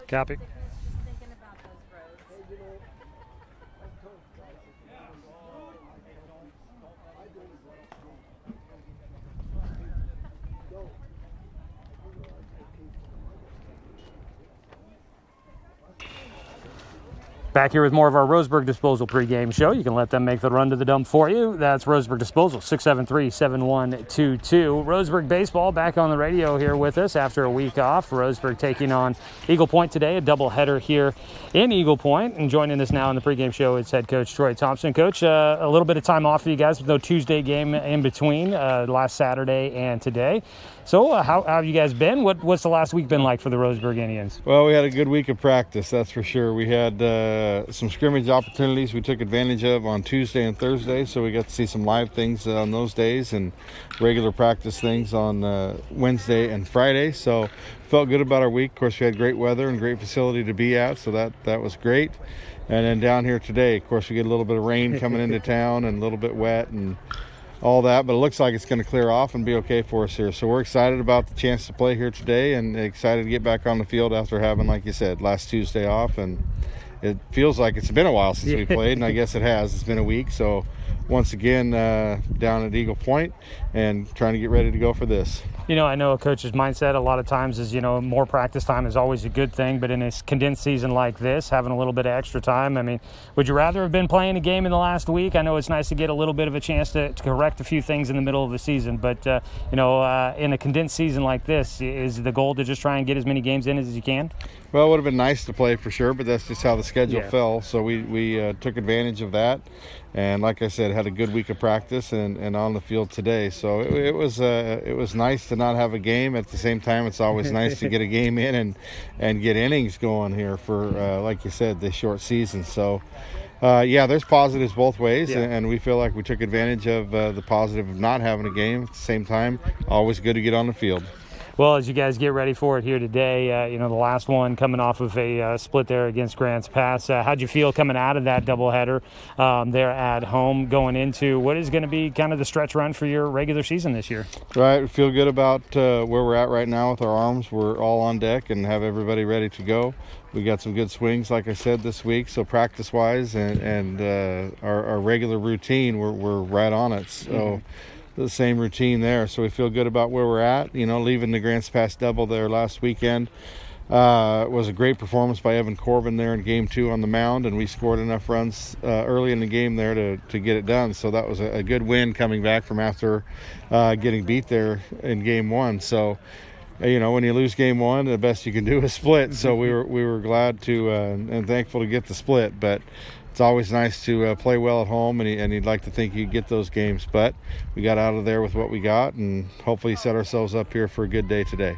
Copy. Back here with more of our Roseburg Disposal pregame show. You can let them make the run to the dump for you. That's Roseburg Disposal, 673-7122. Roseburg baseball back on the radio here with us after a week off. Roseburg taking on Eagle Point today, a doubleheader here in Eagle Point. And joining us now in the pregame show is head coach Troy Thompson. Coach, a little bit of time off for you guys with no Tuesday game in between last Saturday and today. So how have you guys been? What's the last week been like for the Roseburg Indians? Well, we had a good week of practice, that's for sure. We had some scrimmage opportunities we took advantage of on Tuesday and Thursday, so we got to see some live things on those days and regular practice things on Wednesday and Friday. So felt good about our week. Of course, we had great weather and great facility to be at, so that was great. And then down here today, of course, we get a little bit of rain coming into town and a little bit wet and all that, but it looks like it's going to clear off and be okay for us here. So we're excited about the chance to play here today and excited to get back on the field after having, like you said, last Tuesday off. And it feels like it's been a while since we played, and I guess it has. It's been a week. So once again, down at Eagle Point and trying to get ready to go for this. You know, I know a coach's mindset a lot of times is, more practice time is always a good thing, but in a condensed season like this, having a little bit of extra time, I mean, would you rather have been playing a game in the last week? I know it's nice to get a little bit of a chance to correct a few things in the middle of the season, but, in a condensed season like this, is the goal to just try and get as many games in as you can? Well, it would have been nice to play for sure, but that's just how the schedule fell, so we took advantage of that. And like I said, had a good week of practice and on the field today. So it was nice to not have a game. At the same time, it's always nice to get a game in and get innings going here for, like you said, this short season. So, there's positives both ways, and we feel like we took advantage of the positive of not having a game. At the same time, always good to get on the field. Well, as you guys get ready for it here today, the last one coming off of a split there against Grants Pass, how'd you feel coming out of that doubleheader there at home, going into what is going to be kind of the stretch run for your regular season this year? Right, we feel good about where we're at right now with our arms. We're all on deck and have everybody ready to go. We got some good swings, like I said, this week. So practice-wise and our regular routine, we're right on it. So. The same routine there, so we feel good about where we're at. Leaving the Grants Pass double there last weekend was a great performance by Evan Corbin there in Game 2 on the mound, and we scored enough runs early in the game there to get it done. So that was a good win coming back from after getting beat there in Game 1. So, when you lose Game 1, the best you can do is split. So we were glad to and thankful to get the split, but it's always nice to play well at home, and you'd like to think you'd get those games. But we got out of there with what we got and hopefully set ourselves up here for a good day today.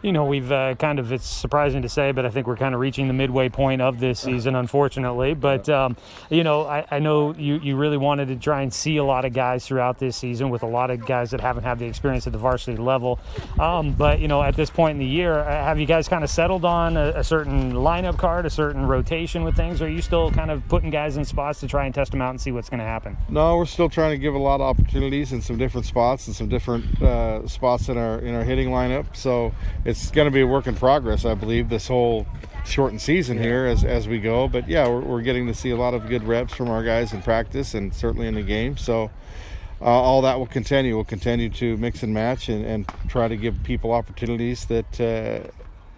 We've it's surprising to say, but I think we're kind of reaching the midway point of this season, unfortunately. But, I know you really wanted to try and see a lot of guys throughout this season with a lot of guys that haven't had the experience at the varsity level. But, at this point in the year, have you guys kind of settled on a certain lineup card, a certain rotation with things? Or are you still kind of putting guys in spots to try and test them out and see what's going to happen? No, we're still trying to give a lot of opportunities in some different spots and some different spots in our hitting lineup. So it's going to be a work in progress, I believe, this whole shortened season here as we go. But we're getting to see a lot of good reps from our guys in practice and certainly in the game. So all that will continue. We'll continue to mix and match and try to give people opportunities that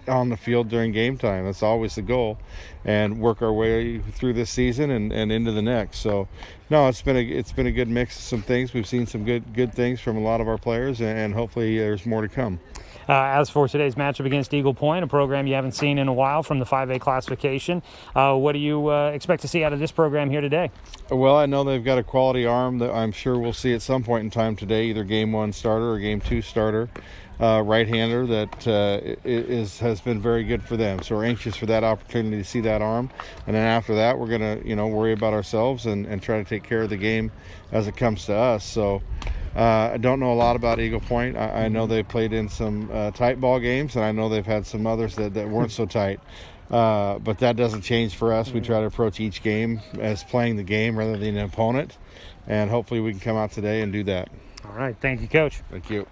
on the field during game time. That's always the goal, and work our way through this season and into the next. So no, it's been a good mix of some things. We've seen some good things from a lot of our players, and hopefully there's more to come. As for today's matchup against Eagle Point, a program you haven't seen in a while from the 5A classification, what do you expect to see out of this program here today? Well, I know they've got a quality arm that I'm sure we'll see at some point in time today, either Game 1 starter or Game 2 starter, right-hander that has been very good for them. So we're anxious for that opportunity to see that arm. And then after that, we're going to worry about ourselves and try to take care of the game as it comes to us. So I don't know a lot about Eagle Point. I know they played in some tight ball games, and I know they've had some others that weren't so tight. But that doesn't change for us. We try to approach each game as playing the game rather than an opponent, and hopefully we can come out today and do that. All right. Thank you, Coach. Thank you.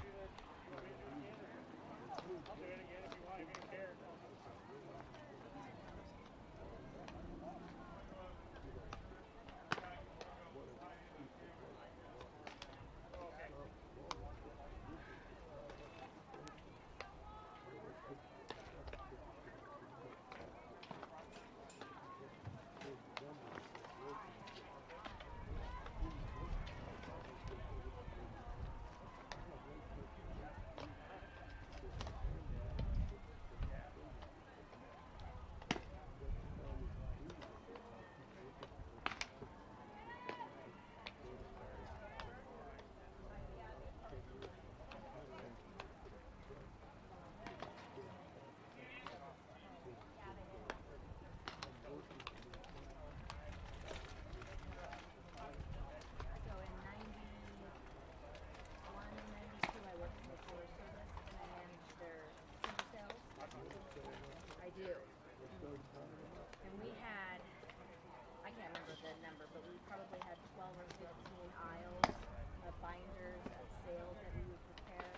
the number, but we probably had 12 or 15 aisles of binders of sales that we would prepare.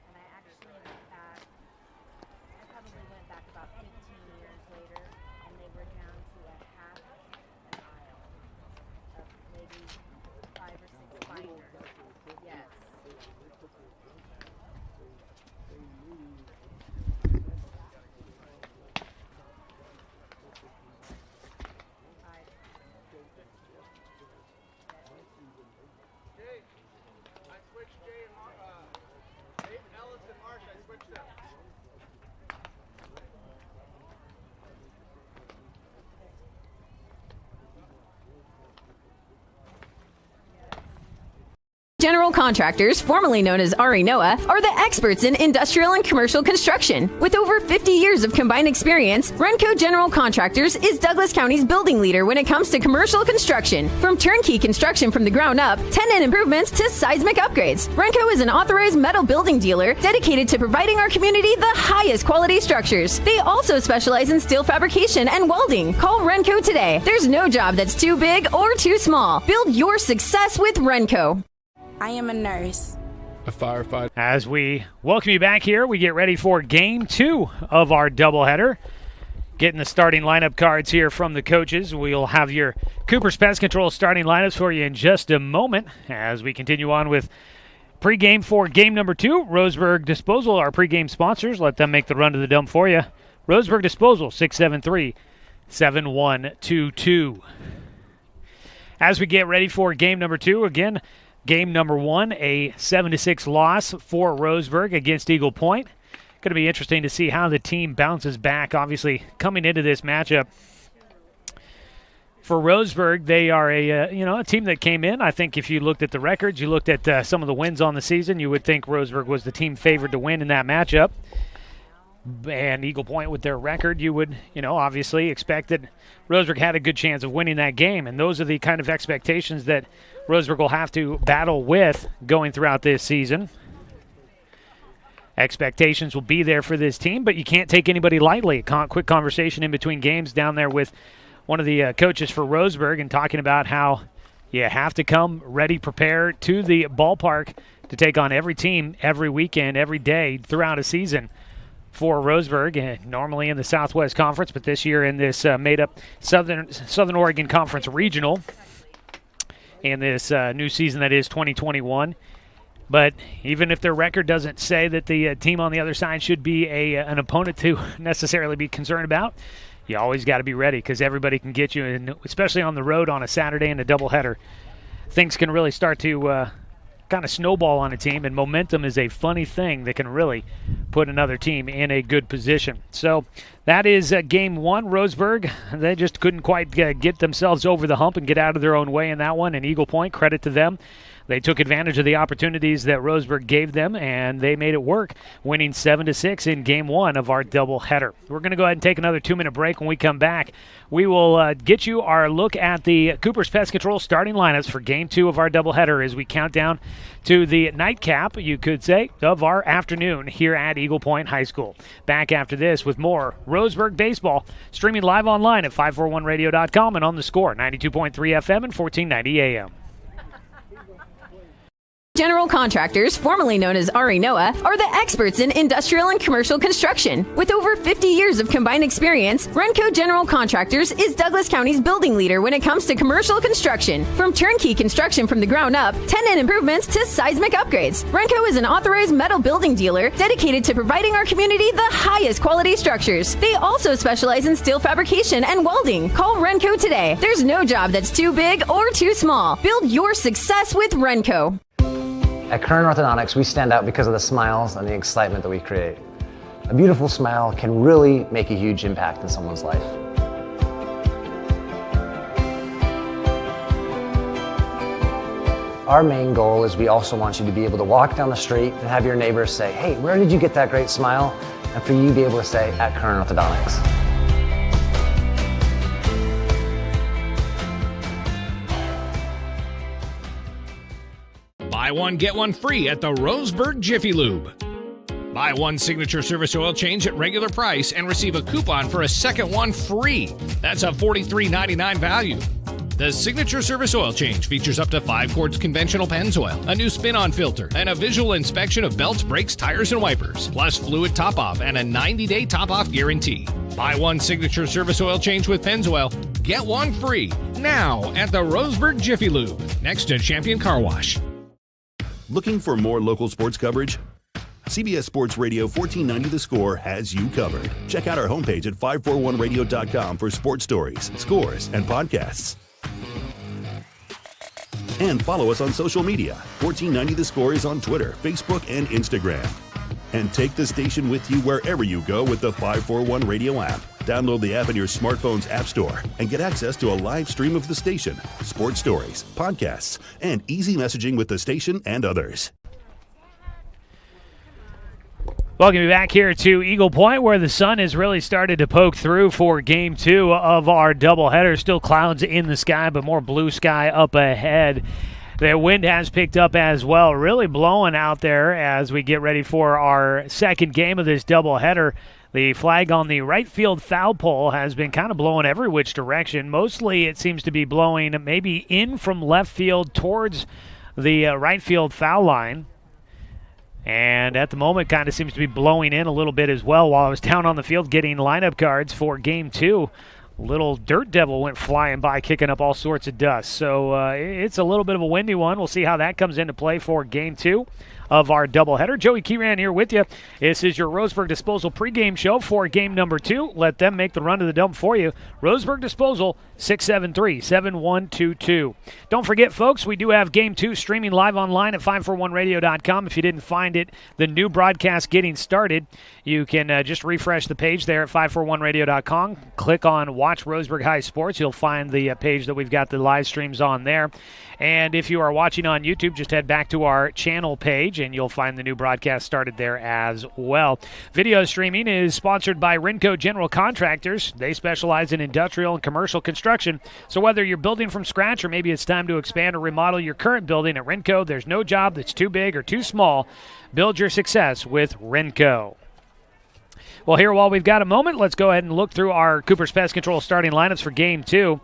And I actually went back, I probably went back about 15 years later, and they were down to a half an aisle of maybe 5 or 6 binders. Yes. General Contractors, formerly known as RE Noah, are the experts in industrial and commercial construction. With over 50 years of combined experience, Renco General Contractors is Douglas County's building leader when it comes to commercial construction. From turnkey construction from the ground up, tenant improvements to seismic upgrades, Renco is an authorized metal building dealer dedicated to providing our community the highest quality structures. They also specialize in steel fabrication and welding. Call Renco today. There's no job that's too big or too small. Build your success with Renco. I am a nurse. A firefighter. As we welcome you back here, we get ready for Game 2 of our doubleheader. Getting the starting lineup cards here from the coaches. We'll have your Cooper's Pest Control starting lineups for you in just a moment as we continue on with pregame for game number 2. Roseburg Disposal, our pregame sponsors. Let them make the run to the dump for you. Roseburg Disposal, 673-7122. As we get ready for game number 2, again, game number 1, a 7-6 loss for Roseburg against Eagle Point. Going to be interesting to see how the team bounces back. Obviously, coming into this matchup for Roseburg, they are a team that came in. I think if you looked at the records, you looked at some of the wins on the season, you would think Roseburg was the team favored to win in that matchup. And Eagle Point, with their record, you would, obviously expect that Roseburg had a good chance of winning that game. And those are the kind of expectations that Roseburg will have to battle with going throughout this season. Expectations will be there for this team, but you can't take anybody lightly. Quick conversation in between games down there with one of the coaches for Roseburg and talking about how you have to come ready, prepared to the ballpark to take on every team every weekend, every day throughout a season. For Roseburg, normally in the Southwest Conference, but this year in this made-up Southern Oregon Conference Regional in this new season that is 2021. But even if their record doesn't say that the team on the other side should be an opponent to necessarily be concerned about, you always got to be ready because everybody can get you, and especially on the road on a Saturday and a doubleheader, things can really start to kind of snowball on a team, and momentum is a funny thing that can really put another team in a good position. So that is game 1. Roseburg, they just couldn't quite get themselves over the hump and get out of their own way in that one, and Eagle Point, credit to them. They took advantage of the opportunities that Roseburg gave them, and they made it work, winning 7-6 in Game 1 of our doubleheader. We're going to go ahead and take another 2-minute break. When we come back, we will get you our look at the Cooper's Pest Control starting lineups for Game 2 of our doubleheader as we count down to the nightcap, you could say, of our afternoon here at Eagle Point High School. Back after this with more Roseburg baseball, streaming live online at 541radio.com and on the Score, 92.3 FM and 1490 AM. General Contractors, formerly known as RE Noah, are the experts in industrial and commercial construction. With over 50 years of combined experience, Renco General Contractors is Douglas County's building leader when it comes to commercial construction. From turnkey construction from the ground up, tenant improvements to seismic upgrades, Renco is an authorized metal building dealer dedicated to providing our community the highest quality structures. They also specialize in steel fabrication and welding. Call Renco today. There's no job that's too big or too small. Build your success with Renco. At Current Orthodontics, we stand out because of the smiles and the excitement that we create. A beautiful smile can really make a huge impact in someone's life. Our main goal is we also want you to be able to walk down the street and have your neighbors say, "Hey, where did you get that great smile?" And for you to be able to say, "At Current Orthodontics." Buy one, get one free at the Roseburg Jiffy Lube. Buy one signature service oil change at regular price and receive a coupon for a second one free. That's a $43.99 value. The Signature Service Oil Change features up to 5 quarts conventional Pennzoil, a new spin-on filter, and a visual inspection of belts, brakes, tires, and wipers, plus fluid top-off and a 90-day top-off guarantee. Buy one Signature Service Oil Change with Pennzoil, get one free now at the Roseburg Jiffy Lube, next to Champion Car Wash. Looking for more local sports coverage? CBS Sports Radio 1490 The Score has you covered. Check out our homepage at 541radio.com for sports stories, scores, and podcasts. And follow us on social media. 1490 The Score is on Twitter, Facebook, and Instagram. And take the station with you wherever you go with the 541 Radio app. Download the app in your smartphone's app store and get access to a live stream of the station, sports stories, podcasts, and easy messaging with the station and others. Welcome back here to Eagle Point, where the sun has really started to poke through for Game 2 of our doubleheader. Still clouds in the sky, but more blue sky up ahead. The wind has picked up as well, really blowing out there as we get ready for our second game of this doubleheader. The flag on the right field foul pole has been kind of blowing every which direction. Mostly it seems to be blowing maybe in from left field towards the right field foul line. And at the moment, kind of seems to be blowing in a little bit as well. While I was down on the field getting lineup cards for Game 2, little dirt devil went flying by, kicking up all sorts of dust. So it's a little bit of a windy one. We'll see how that comes into play for Game 2 of our doubleheader. Joey Keyran here with you. This is your Roseburg Disposal pregame show for game number 2. Let them make the run to the dump for you. Roseburg Disposal, 673-7122. Don't forget, folks, we do have Game 2 streaming live online at 541radio.com. If you didn't find it, the new broadcast getting started, you can just refresh the page there at 541radio.com. Click on Watch Roseburg High Sports. You'll find the page that we've got the live streams on there. And if you are watching on YouTube, just head back to our channel page, and you'll find the new broadcast started there as well. Video streaming is sponsored by Renco General Contractors. They specialize in industrial and commercial construction. So whether you're building from scratch or maybe it's time to expand or remodel your current building at Renco, there's no job that's too big or too small. Build your success with Renco. Well, here, while we've got a moment, let's go ahead and look through our Cooper's Pest Control starting lineups for Game 2.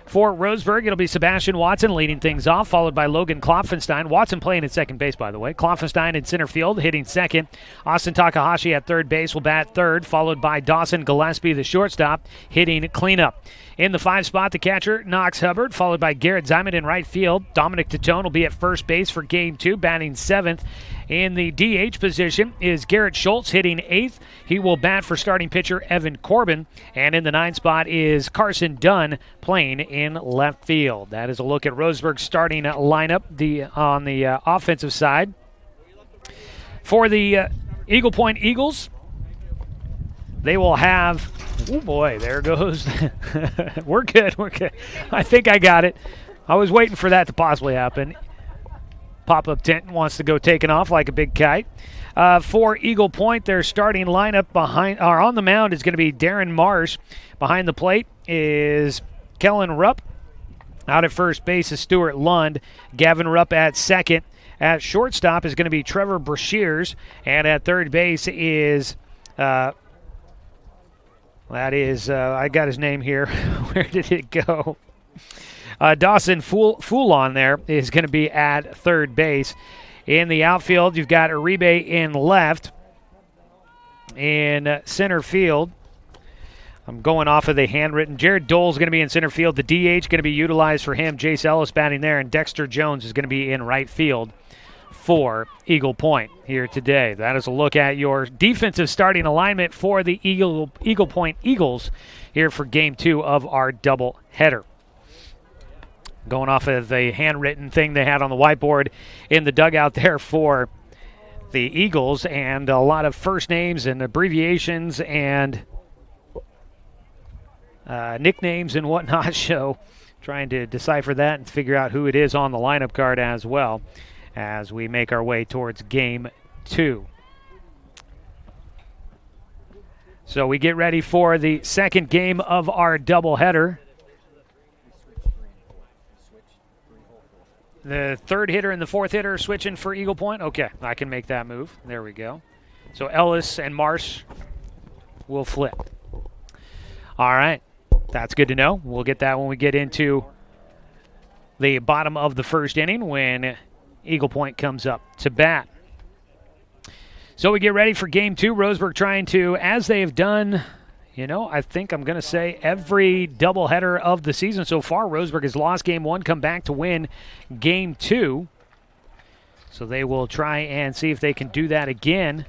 For Roseburg, it'll be Sebastian Watson leading things off, followed by Logan Klopfenstein. Watson playing at second base, by the way. Klopfenstein in center field, hitting second. Austin Takahashi at third base will bat third, followed by Dawson Gillespie, the shortstop, hitting cleanup. In the 5 spot, the catcher, Knox Hubbard, followed by Garrett Zyman in right field. Dominic Tatone will be at first base for Game 2, batting 7th. In the DH position is Garrett Schultz, hitting 8th. He will bat for starting pitcher Evan Corbin. And in the 9 spot is Carson Dunn playing in left field. That is a look at Roseburg's starting lineup on the offensive side. For the Eagle Point Eagles, they will have, oh boy, there goes. We're good. I think I got it. I was waiting for that to possibly happen. Pop-up tent wants to go taking off like a big kite. For Eagle Point, their starting lineup on the mound is going to be Darren Marsh. Behind the plate is Kellen Rupp. Out at first base is Stuart Lund. Gavin Rupp at second. At shortstop is going to be Trevor Brashears. And at third base is... I got his name here. Where did it go? Dawson Foulon there is going to be at third base. In the outfield, you've got Uribe in left. In center field, I'm going off of the handwritten. Jared Dole's going to be in center field. The DH going to be utilized for him. Jace Ellis batting there, and Dexter Jones is going to be in right field for Eagle Point here today. That is a look at your defensive starting alignment for the Eagle Point Eagles here for Game 2 of our double header. Going off of the handwritten thing they had on the whiteboard in the dugout there for the Eagles, and a lot of first names and abbreviations and nicknames and whatnot, so trying to decipher that and figure out who it is on the lineup card as well as we make our way towards Game 2. So we get ready for the second game of our doubleheader. The third hitter and the fourth hitter are switching for Eagle Point? Okay, I can make that move. There we go. So Ellis and Marsh will flip. All right, that's good to know. We'll get that when we get into the bottom of the first inning when Eagle Point comes up to bat. So we get ready for game 2. Roseburg trying to, as they have done, I think I'm going to say every doubleheader of the season so far. Roseburg has lost game 1, come back to win game 2. So they will try and see if they can do that again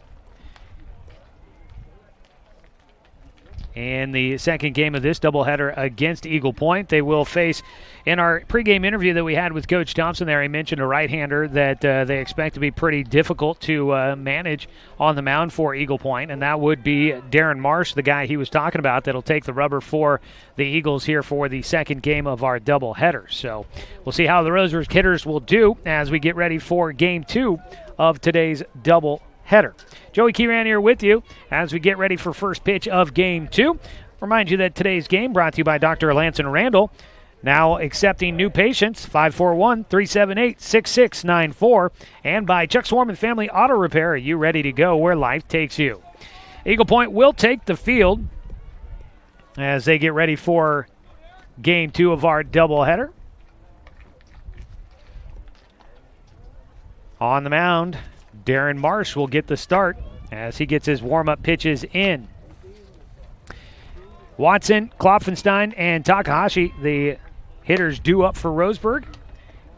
in the second game of this doubleheader against Eagle Point. They will face, in our pregame interview that we had with Coach Thompson there, he mentioned a right-hander that they expect to be pretty difficult to manage on the mound for Eagle Point, and that would be Darren Marsh, the guy he was talking about that'll take the rubber for the Eagles here for the second game of our doubleheader. So we'll see how the Roseburg hitters will do as we get ready for game 2 of today's doubleheader. Joey Kieran here with you as we get ready for first pitch of game 2. Remind you that today's game brought to you by Dr. Lanson Randall, now accepting new patients, 541-378-6694, and by Chuck Swarman Family Auto Repair. Are you ready to go where life takes you? Eagle Point will take the field as they get ready for game 2 of our doubleheader. On the mound, Darren Marsh will get the start as he gets his warm-up pitches in. Watson, Klopfenstein, and Takahashi, the hitters due up for Roseburg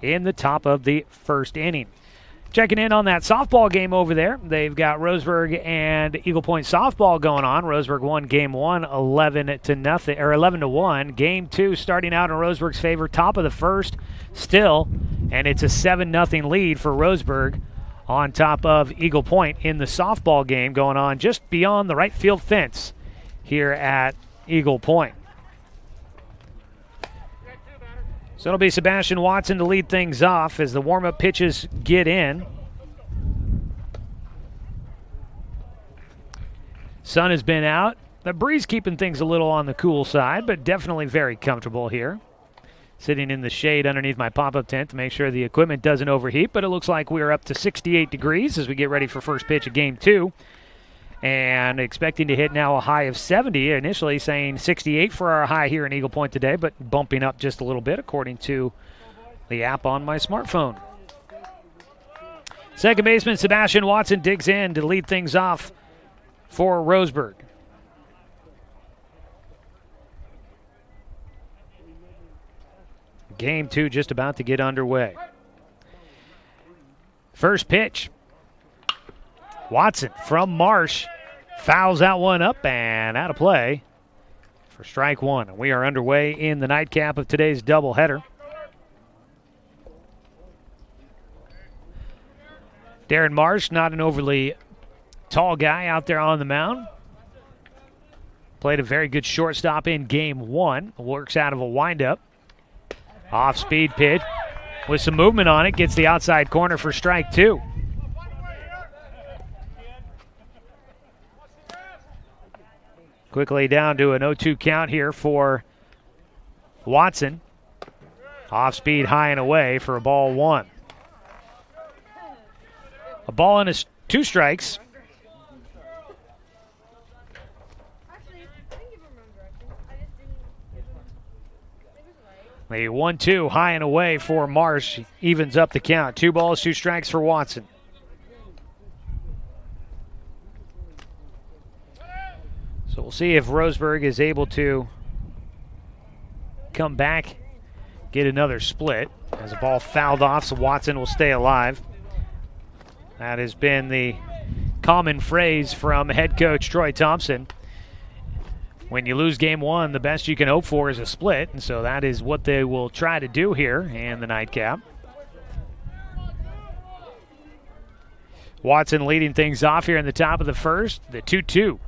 in the top of the first inning. Checking in on that softball game over there. They've got Roseburg and Eagle Point softball going on. Roseburg won game 1 11-1. Game 2 starting out in Roseburg's favor, top of the first still, and it's a 7-0 lead for Roseburg on top of Eagle Point in the softball game going on just beyond the right field fence here at Eagle Point. So it'll be Sebastian Watson to lead things off as the warm-up pitches get in. Sun has been out. The breeze keeping things a little on the cool side, but definitely very comfortable here. Sitting in the shade underneath my pop-up tent to make sure the equipment doesn't overheat, but it looks like we're up to 68 degrees as we get ready for first pitch of game 2. And expecting to hit now a high of 70, initially saying 68 for our high here in Eagle Point today, but bumping up just a little bit according to the app on my smartphone. Second baseman Sebastian Watson digs in to lead things off for Roseburg. Game 2 just about to get underway. First pitch. Watson from Marsh fouls that one up and out of play for strike 1. We are underway in the nightcap of today's doubleheader. Darren Marsh, not an overly tall guy out there on the mound. Played a very good shortstop in game 1. Works out of a windup. Off-speed pitch with some movement on it. Gets the outside corner for strike 2. Quickly down to an 0-2 count here for Watson. Off-speed high and away for a ball 1. A ball and 2 strikes. The 1-2 high and away for Marsh evens up the count. 2 balls, 2 strikes for Watson. So we'll see if Roseburg is able to come back, get another split. As a ball fouled off, so Watson will stay alive. That has been the common phrase from head coach Troy Thompson. When you lose game 1, the best you can hope for is a split, and so that is what they will try to do here in the nightcap. Watson leading things off here in the top of the first. The 2-2.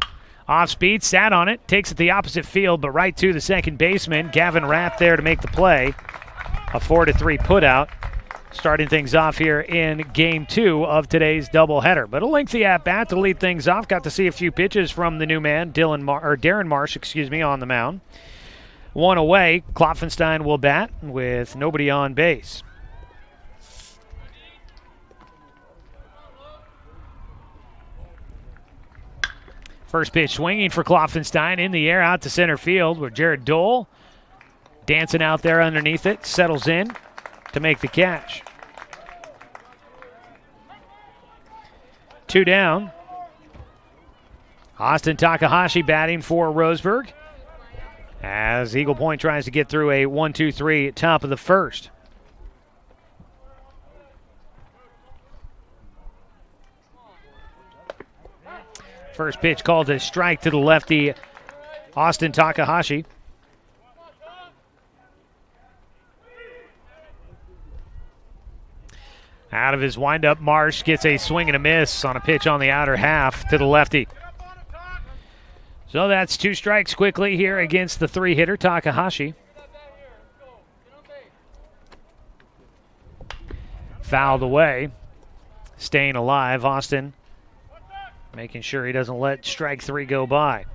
Off speed, sat on it, takes it the opposite field, but right to the second baseman. Gavin Rath there to make the play. A 4-3 putout. Starting things off here in game 2 of today's doubleheader. But a lengthy at-bat to lead things off. Got to see a few pitches from the new man, Darren Marsh, on the mound. 1 away, Klopfenstein will bat with nobody on base. First pitch swinging for Klopfenstein in the air out to center field where Jared Dole dancing out there underneath it, settles in. to make the catch. 2 down. Austin Takahashi batting for Roseburg as Eagle Point tries to get through a 1-2-3 top of the first. First pitch called a strike to the lefty, Austin Takahashi. Out of his windup, Marsh gets a swing and a miss on a pitch on the outer half to the lefty. So that's 2 strikes quickly here against the 3-hitter, Takahashi. Fouled away. Staying alive, Austin making sure he doesn't let strike 3 go by.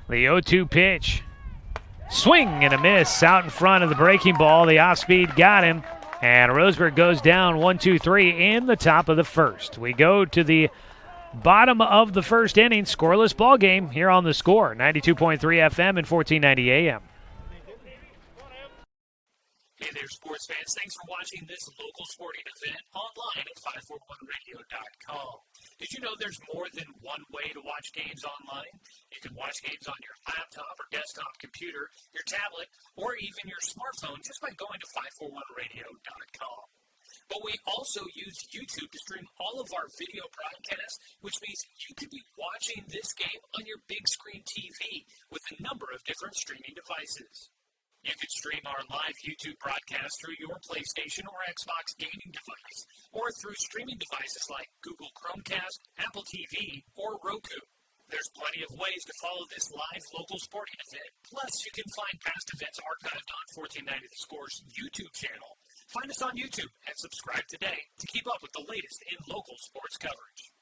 The 0-2 pitch. Swing and a miss out in front of the breaking ball. The off-speed got him. And Roseburg goes down 1-2-3 in the top of the first. We go to the bottom of the first inning. Scoreless ball game here on The Score. 92.3 FM and 1490 AM. Hey there, sports fans. Thanks for watching this local sporting event online at 541radio.com. Did you know there's more than one way to watch games online? You can watch games on your laptop or desktop computer, your tablet, or even your smartphone just by going to 541radio.com. But we also use YouTube to stream all of our video broadcasts, which means you could be watching this game on your big screen TV with a number of different streaming devices. You can stream our live YouTube broadcast through your PlayStation or Xbox gaming device, or through streaming devices like Google Chromecast, Apple TV, or Roku. There's plenty of ways to follow this live local sporting event. Plus, you can find past events archived on 1490 The Score's YouTube channel. Find us on YouTube and subscribe today to keep up with the latest in local sports coverage.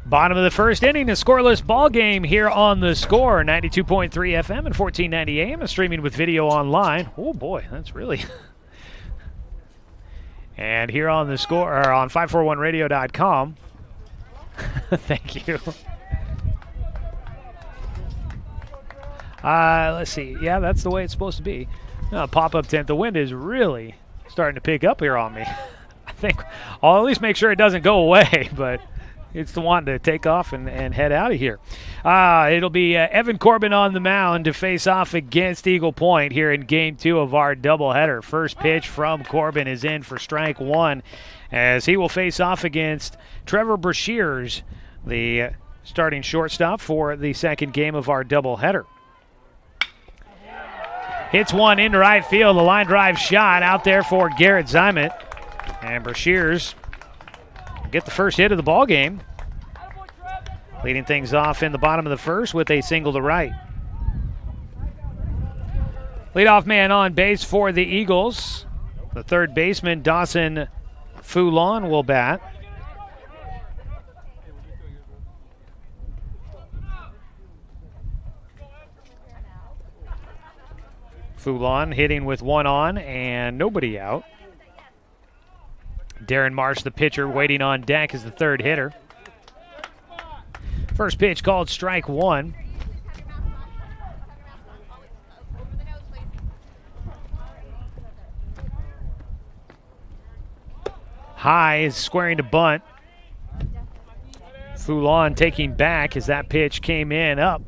Bottom of the first inning, a scoreless ball game here on The Score. 92.3 FM and 1490 AM, and streaming with video online. Oh boy, that's really... And here on The Score, or on 541radio.com. Thank you. Let's see. Yeah, that's the way it's supposed to be. Pop-up tent. The wind is really starting to pick up here on me. I think I'll at least make sure it doesn't go away, but it's the one to take off and head out of here. It'll be Evan Corbin on the mound to face off against Eagle Point here in Game 2 of our doubleheader. First pitch from Corbin is in for strike 1 as he will face off against Trevor Brashears, the starting shortstop for the second game of our doubleheader. Hits one into right field. The line drive shot out there for Garrett Zymet. And Brashears get the first hit of the ball game, leading things off in the bottom of the first with a single to right. Leadoff man on base for the Eagles. The third baseman, Dawson Foulon, will bat. Foulon hitting with one on and nobody out. Darren Marsh, the pitcher, waiting on deck as the third hitter. First pitch called strike 1. High is squaring to bunt. Foulon taking back as that pitch came in up.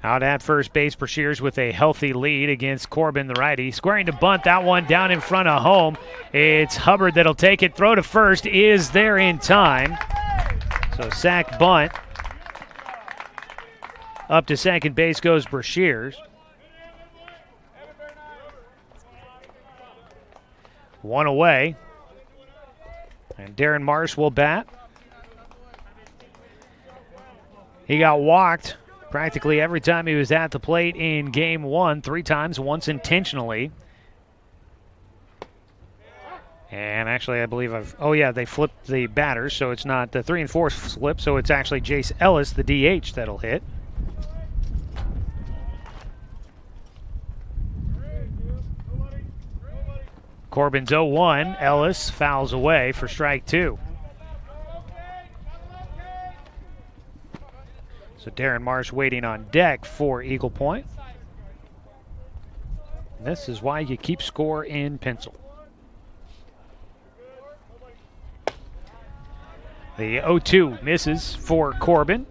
Out at first base, Brashears with a healthy lead against Corbin, the righty. Squaring to bunt, that one down in front of home. It's Hubbard that'll take it. Throw to first is there in time. So sack bunt. Up to second base goes Brashears. One away. And Darren Marsh will bat. He got walked practically every time he was at the plate in Game 1, 3 times, once intentionally. And actually, I believe they flipped the batters, so it's not the 3 and 4 flip, so it's actually Jace Ellis, the DH, that'll hit. Corbin's 0-1. Ellis fouls away for strike 2. So Darren Marsh waiting on deck for Eagle Point. This is why you keep score in pencil. The 0-2 misses for Corbin.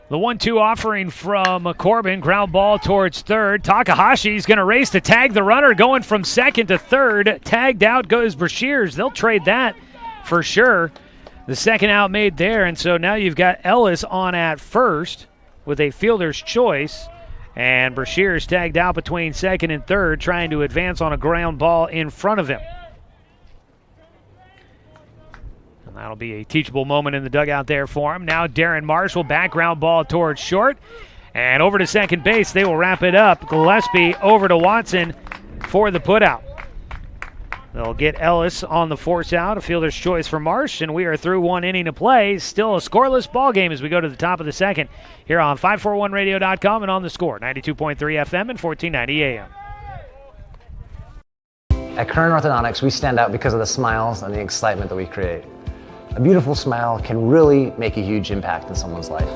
The 1-2 offering from Corbin, ground ball towards third. Takahashi's going to race to tag the runner, going from second to third. Tagged out goes Brashears. They'll trade that for sure. The second out made there, and so now you've got Ellis on at first with a fielder's choice. And Brashears tagged out between second and third, trying to advance on a ground ball in front of him. That'll be a teachable moment in the dugout there for him. Now Darren Marshall, background ball towards short. And over to second base, they will wrap it up. Gillespie over to Watson for the putout. They'll get Ellis on the force out, a fielder's choice for Marsh, and we are through 1 inning of play. Still a scoreless ball game as we go to the top of the second here on 541radio.com and on the Score, 92.3 FM and 1490 AM. At Kern Orthodontics, we stand out because of the smiles and the excitement that we create. A beautiful smile can really make a huge impact in someone's life.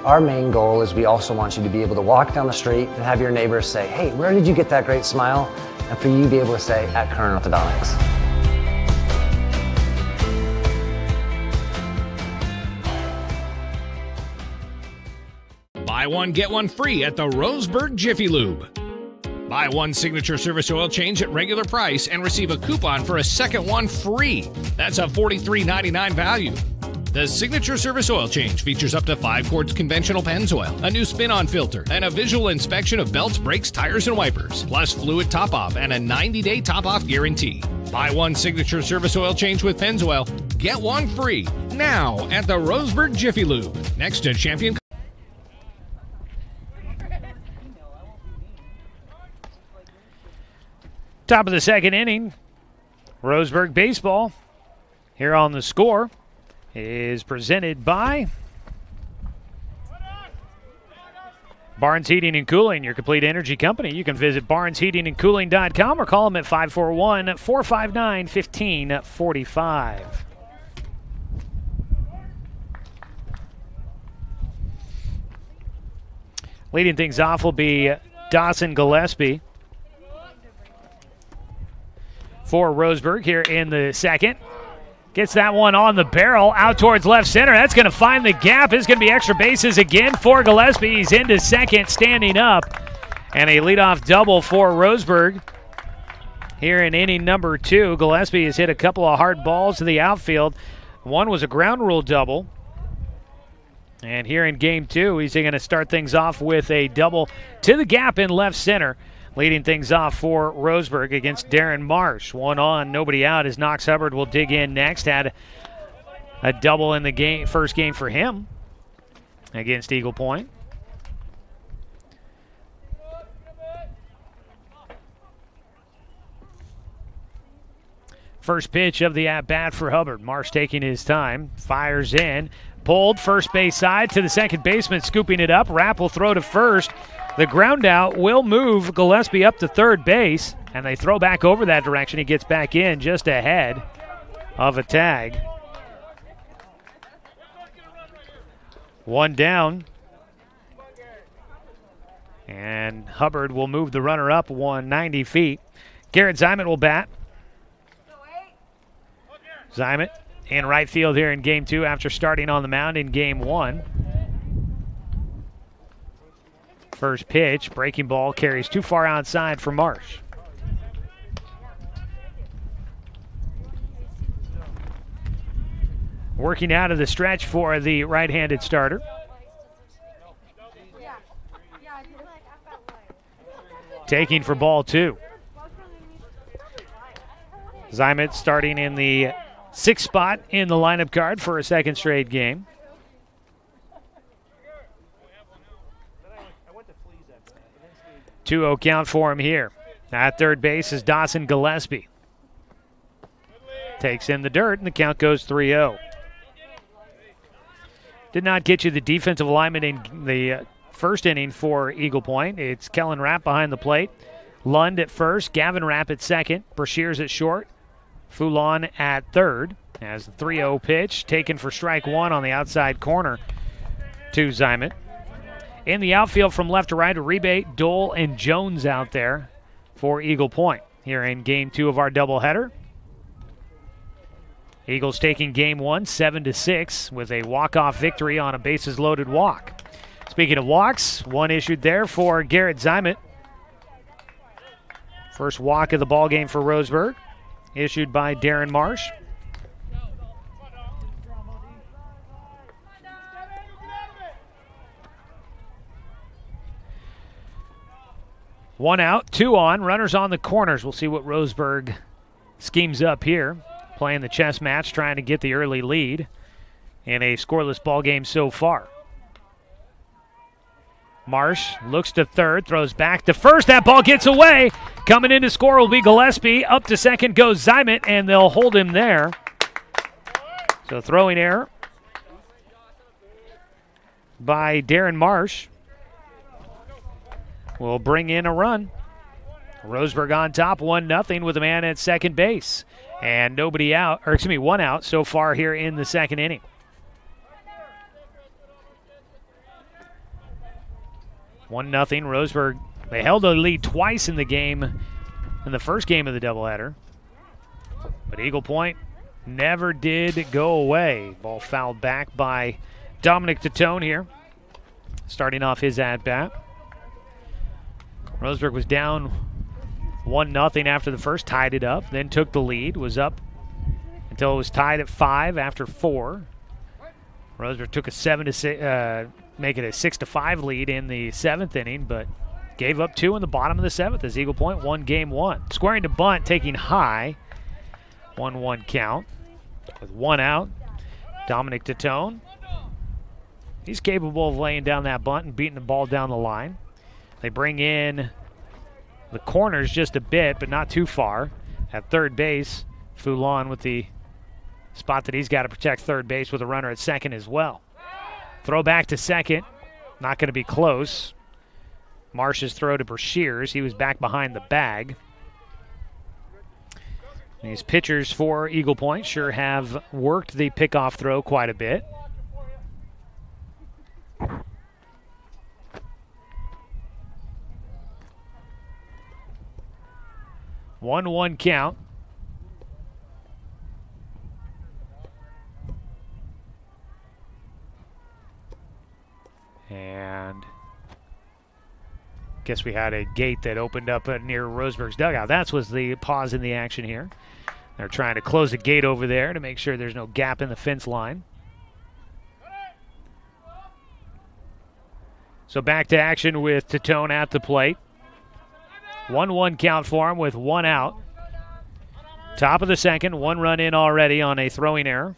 Our main goal is we also want you to be able to walk down the street and have your neighbors say, "Hey, where did you get that great smile?" And for you to be able to say, "At Kern Orthodontics." Buy one, get one free at the Roseburg Jiffy Lube. Buy one signature service oil change at regular price and receive a coupon for a second one free. That's a $43.99 value. The signature service oil change features up to 5 quarts conventional Pennzoil, a new spin-on filter, and a visual inspection of belts, brakes, tires, and wipers, plus fluid top-off and a 90-day top-off guarantee. Buy one signature service oil change with Pennzoil, get one free now at the Roseburg Jiffy Lube, next to Champion. Top of the second inning, Roseburg baseball here on the Score is presented by Barnes Heating and Cooling, your complete energy company. You can visit barnesheatingandcooling.com or call them at 541-459-1545. Leading things off will be Dawson Gillespie for Roseburg here in the second. Gets that one on the barrel out towards left center. That's going to find the gap. It's going to be extra bases again for Gillespie. He's into second, standing up. And a leadoff double for Roseburg here in inning number 2. Gillespie has hit a couple of hard balls to the outfield. One was a ground rule double. And here in game 2, he's going to start things off with a double to the gap in left center. Leading things off for Roseburg against Darren Marsh. 1 on, nobody out as Knox Hubbard will dig in next. Had a double in the first game for him against Eagle Point. First pitch of the at-bat for Hubbard. Marsh taking his time, fires in. Pulled first base side to the second baseman, scooping it up. Rapp will throw to first. The ground out will move Gillespie up to third base, and they throw back over that direction. He gets back in just ahead of a tag. 1 down. And Hubbard will move the runner up 190 feet. Garrett Zimet will bat. Zimet in right field here in game 2 after starting on the mound in game 1. First pitch, breaking ball, carries too far outside for Marsh. Working out of the stretch for the right-handed starter. Taking for ball 2. Zimet starting in the 6th spot in the lineup card for a second straight game. 2-0 count for him here. At third base is Dawson Gillespie. takes in the dirt, and the count goes 3-0. Did not get you the defensive alignment in the first inning for Eagle Point. It's Kellen Rapp behind the plate. Lund at first, Gavin Rapp at second, Brashears at short, Foulon at third. As the 3-0 pitch taken for strike one on the outside corner to Zymet. In the outfield from left to right, Uribe, Dole, and Jones out there for Eagle Point here in game 2 of our doubleheader. Eagles taking game 1 7-6 with a walk-off victory on a bases-loaded walk. Speaking of walks, one issued there for Garrett Zymet. First walk of the ball game for Roseburg, issued by Darren Marsh. One out, 2 on, runners on the corners. We'll see what Roseburg schemes up here. Playing the chess match, trying to get the early lead in a scoreless ball game so far. Marsh looks to third, throws back to first. That ball gets away. Coming in to score will be Gillespie. Up to second goes Zymet, and they'll hold him there. So throwing error by Darren Marsh will bring in a run. Roseburg on top, 1-0 with a man at second base. And nobody out, or excuse me, 1 out so far here in the second inning. One nothing. Roseburg, they held a lead twice in the game, in the first game of the doubleheader. But Eagle Point never did go away. Ball fouled back by Dominic Tatone here, starting off his at-bat. Roseburg was down 1-0 after the first, tied it up, then took the lead, was up until it was tied at 5 after 4. Roseburg took a 7-6, make it a 6-5 lead in the 7th inning, but gave up 2 in the bottom of the 7th as Eagle Point won game 1. Squaring to bunt, taking high, 1-1 count with 1 out. Dominic Tatone, he's capable of laying down that bunt and beating the ball down the line. They bring in the corners just a bit, but not too far. At third base, Foulon with the spot that he's got to protect third base with a runner at second as well. Throw back to second, not going to be close. Marsh's throw to Brashears, he was back behind the bag. These pitchers for Eagle Point sure have worked the pickoff throw quite a bit. One count. And guess we had a gate that opened up near Roseburg's dugout. That was the pause in the action here. They're trying to close the gate over there to make sure there's no gap in the fence line. So back to action with Tatone at the plate. 1-1 count for him with 1 out. Top of the second, 1 run in already on a throwing error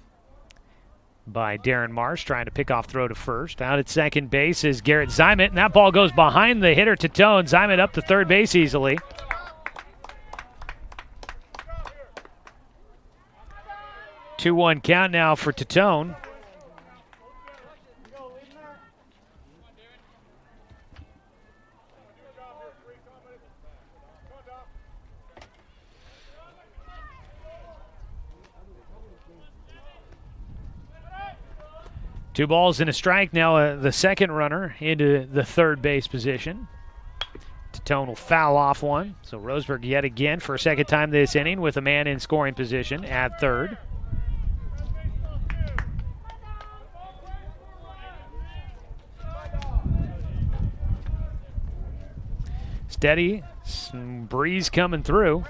by Darren Marsh, trying to pick off throw to first. Out at second base is Garrett Zymet, and that ball goes behind the hitter Tatone. Zymet up to third base easily. Two-one count now for Tatone. Two balls and a strike now. The second runner into the third base position. Tatone will foul off one. So Roseburg yet again for a second time this inning with a man in scoring position at third. Steady, some breeze coming through.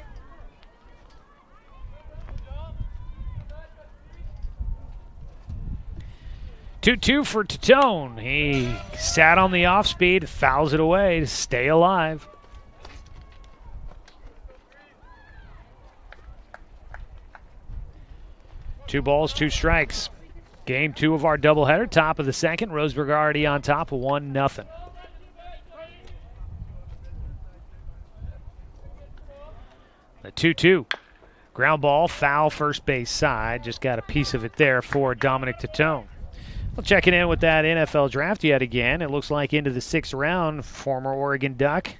Two for Tatone. He sat on the off speed, fouls it away to stay alive. Two balls, 2 strikes. Game 2 of our doubleheader, top of the second. Roseburg already on top, 1-0. The 2-2 Ground ball, foul, first base side. Just got a piece of it there for Dominic Tatone. Well, checking in with that NFL draft yet again. It looks like into the 6th round, former Oregon Duck.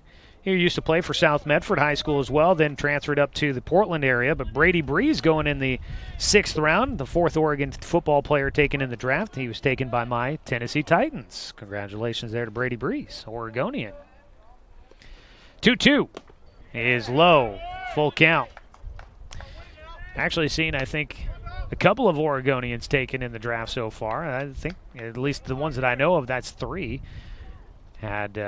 He used to play for South Medford High School as well, then transferred up to the Portland area. But Brady Breeze going in the 6th round, the 4th Oregon football player taken in the draft. He was taken by my Tennessee Titans. Congratulations there to Brady Breeze, Oregonian. 2-2 is low, full count. Actually seen, I think, a couple of Oregonians taken in the draft so far. I think at least the ones that I know of, that's 3. Had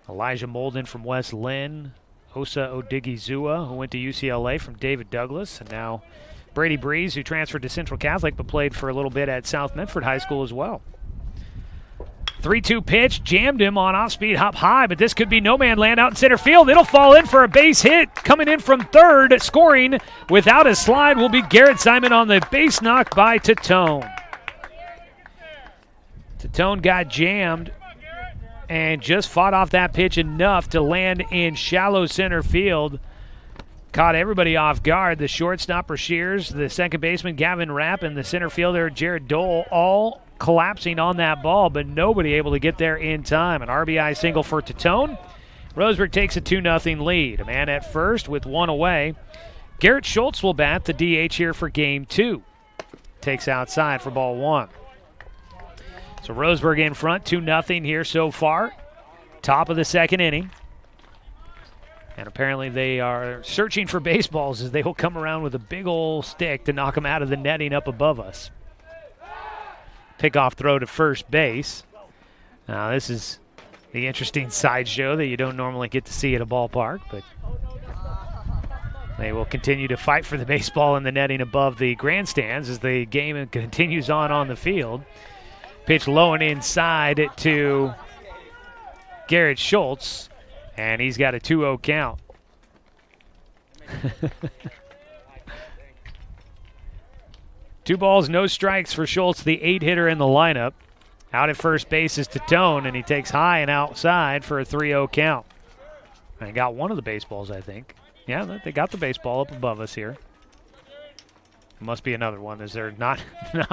Elijah Molden from West Lynn, Osa Odigizua, who went to UCLA from David Douglas, and now Brady Breeze, who transferred to Central Catholic but played for a little bit at South Medford High School as well. 3-2 pitch, jammed him on off-speed hop high, but this could be no-man land out in center field. It'll fall in for a base hit. Coming in from third, scoring without a slide will be Garrett Simon on the base knock by Tatone. Tatone got jammed and just fought off that pitch enough to land in shallow center field. Caught everybody off guard. The shortstop, Shears, the second baseman, Gavin Rapp, and the center fielder, Jared Dole, all collapsing on that ball, but nobody able to get there in time. An RBI single for Tatone. Roseburg takes a 2-0 lead. A man at first with 1 away. Garrett Schultz will bat the DH here for game 2. Takes outside for ball 1. So Roseburg in front, 2-0 here so far. Top of the 2nd inning. And apparently they are searching for baseballs as they will come around with a big old stick to knock them out of the netting up above us. Pickoff throw to first base. Now this is the interesting sideshow that you don't normally get to see at a ballpark, but they will continue to fight for the baseball in the netting above the grandstands as the game continues on the field. Pitch low and inside to Garrett Schultz, and he's got a 2-0 count. Two balls, no strikes for Schultz, the 8-hitter in the lineup. Out at first base is Tatone, and he takes high and outside for a 3-0 count. And he got one of the baseballs, I think. Yeah, they got the baseball up above us here. Must be another one as they're not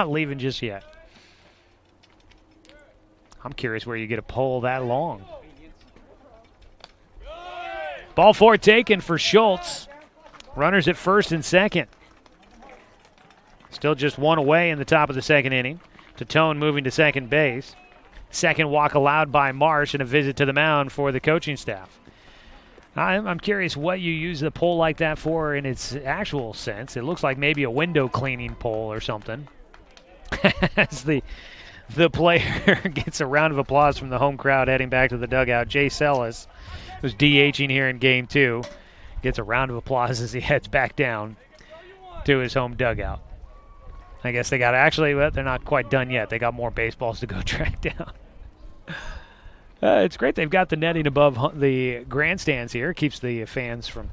leaving just yet. I'm curious where you get a pole that long. Ball 4 taken for Schultz. Runners at first and second. Still just 1 away in the top of the 2nd inning. Tatone moving to second base. Second walk allowed by Marsh and a visit to the mound for the coaching staff. I'm curious what you use the pole like that for in its actual sense. It looks like maybe a window cleaning pole or something. As the player gets a round of applause from the home crowd heading back to the dugout. Jay Sellis, who's DHing here in game 2, gets a round of applause as he heads back down to his home dugout. I guess they got they're not quite done yet. They got more baseballs to go track down. It's great they've got the netting above the grandstands here. Keeps the fans from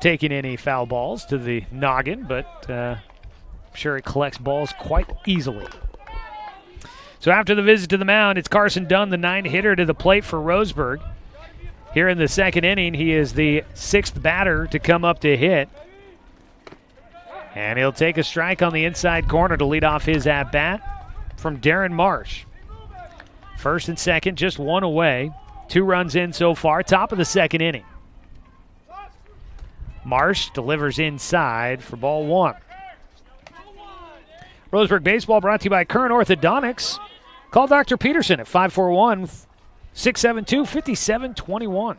taking any foul balls to the noggin, but I'm sure it collects balls quite easily. So after the visit to the mound, it's Carson Dunn, the 9-hitter, to the plate for Roseburg. Here in the 2nd inning, he is the 6th batter to come up to hit. And he'll take a strike on the inside corner to lead off his at-bat from Darren Marsh. First and second, just 1 away. 2 runs in so far, top of the 2nd inning. Marsh delivers inside for ball 1. Roseburg Baseball brought to you by Current Orthodontics. Call Dr. Peterson at 541-672-5721.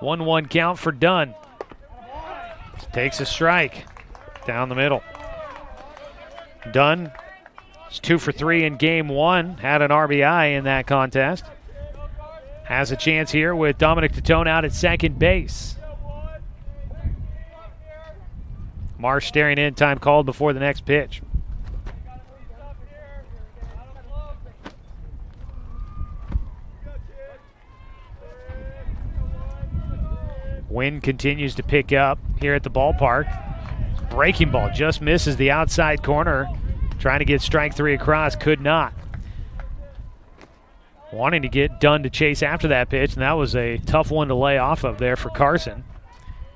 1-1 count for Dunn. Takes a strike down the middle. Dunn is 2 for 3 in game 1. Had an RBI in that contest. Has a chance here with Dominic Tatone out at second base. Marsh staring in, time called before the next pitch. Wind continues to pick up here at the ballpark. Breaking ball just misses the outside corner. Trying to get strike 3 across, could not. Wanting to get Dunn to chase after that pitch, and that was a tough one to lay off of there for Carson.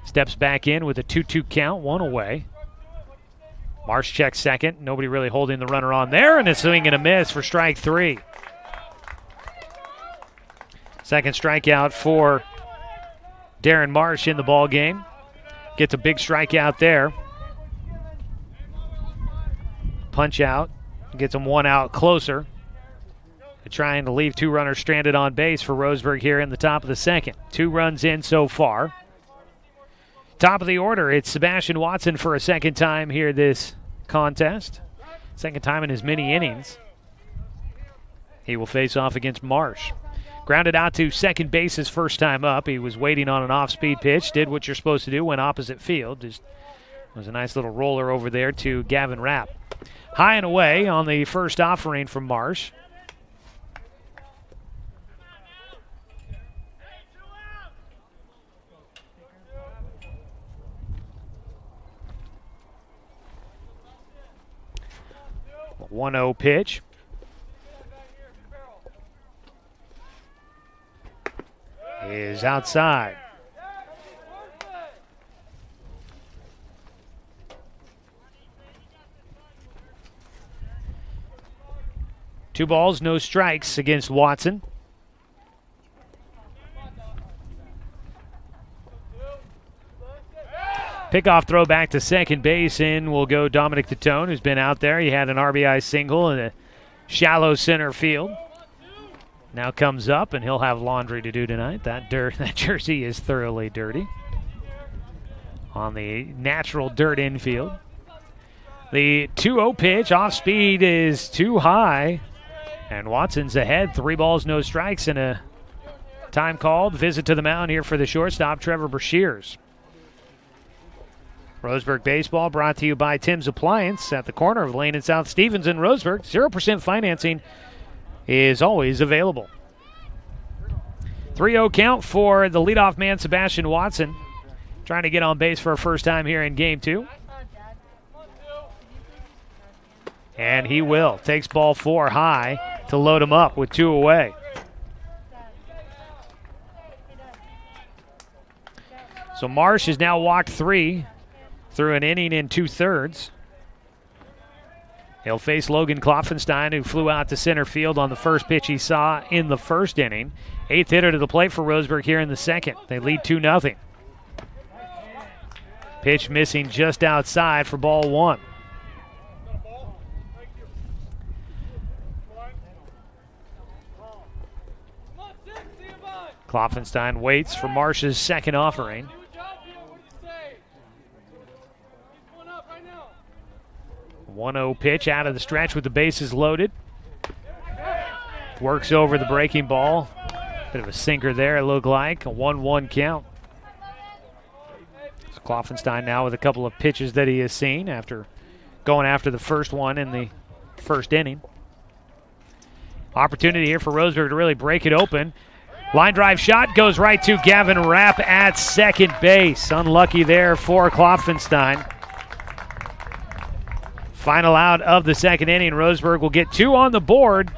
Steps back in with a 2-2 count, one away. Marsh checks second. Nobody really holding the runner on there, and a swing and a miss for strike 3. Second strikeout for Darren Marsh in the ball game. Gets a big strikeout there. Punch out. Gets him one out closer. They're trying to leave 2 runners stranded on base for Roseburg here in the top of the second. 2 runs in so far. Top of the order, it's Sebastian Watson for a second time here this contest. Second time in as many innings. He will face off against Marsh. Grounded out to second base his first time up. He was waiting on an off-speed pitch, did what you're supposed to do, went opposite field. Just was a nice little roller over there to Gavin Rapp. High and away on the first offering from Marsh. A 1-0 pitch. Is outside. Two balls, no strikes against Watson. Pickoff throw back to second base, and will go Dominic Tatone, who's been out there. He had an RBI single in a shallow center field. Now comes up, and he'll have laundry to do tonight. That jersey is thoroughly dirty on the natural dirt infield. The 2-0 pitch off speed is too high, and Watson's ahead. 3 balls, no strikes, and a time called. Visit to the mound here for the shortstop, Trevor Brashears. Roseburg Baseball brought to you by Tim's Appliance at the corner of Lane and South Stevens in Roseburg. 0% financing is always available. 3-0 count for the leadoff man, Sebastian Watson, trying to get on base for a first time here in Game 2. And he will. Takes ball 4 high to load him up with 2 away. So Marsh has now walked 3 through an inning and 2/3. He'll face Logan Klopfenstein, who flew out to center field on the first pitch he saw in the first inning. 8th hitter to the plate for Roseburg here in the second. They lead 2-0. Pitch missing just outside for ball 1. Klopfenstein waits for Marsh's second offering. 1-0 pitch out of the stretch with the bases loaded. Works over the breaking ball. Bit of a sinker there, it looked like. A 1-1 count. So Klopfenstein now with a couple of pitches that he has seen after going after the first one in the first inning. Opportunity here for Roseburg to really break it open. Line drive shot goes right to Gavin Rapp at second base. Unlucky there for Klopfenstein. Final out of the second inning. Roseburg will get 2 on the board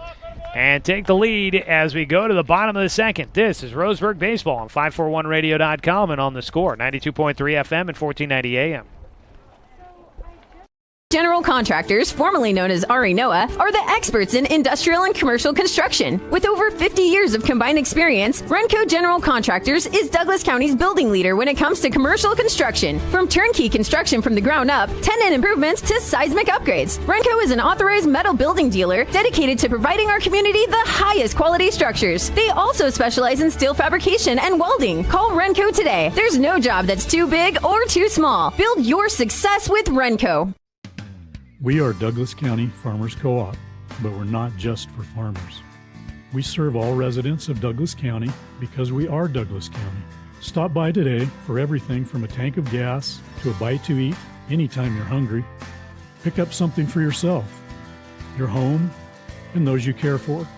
and take the lead as we go to the bottom of the second. This is Roseburg Baseball on 541radio.com and on the Score, 92.3 FM and 1490 AM. General Contractors, formerly known as Ari Noah, are the experts in industrial and commercial construction. With over 50 years of combined experience, Renco General Contractors is Douglas County's building leader when it comes to commercial construction. From turnkey construction from the ground up, tenant improvements to seismic upgrades, Renco is an authorized metal building dealer dedicated to providing our community the highest quality structures. They also specialize in steel fabrication and welding. Call Renco today. There's no job that's too big or too small. Build your success with Renco. We are Douglas County Farmers Co-op, but we're not just for farmers. We serve all residents of Douglas County because we are Douglas County. Stop by today for everything from a tank of gas to a bite to eat anytime you're hungry. Pick up something for yourself, your home, and those you care for.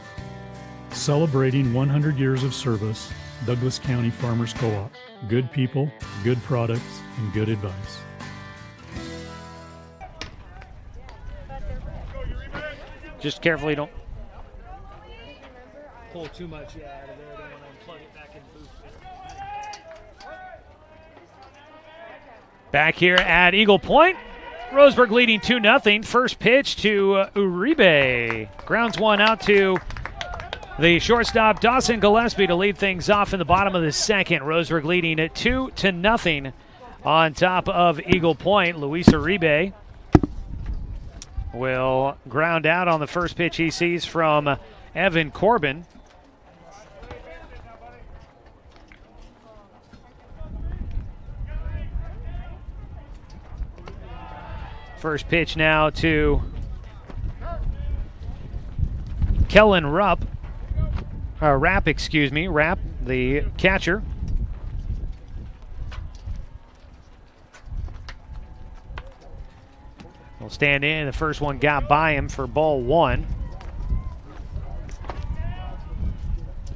Celebrating 100 years of service, Douglas County Farmers Co-op. Good people, good products, and good advice. Just carefully don't pull too much out of there. Don't want to plug it back in the booth. Back here at Eagle Point, Roseburg leading 2-0. First pitch to Uribe. Grounds one out to the shortstop, Dawson Gillespie, to lead things off in the bottom of the second. Roseburg leading at 2-0 on top of Eagle Point. Luis Uribe will ground out on the first pitch he sees from Evan Corbin. First pitch now to Kellen Rapp, the catcher. Will stand in. The first one got by him for ball one.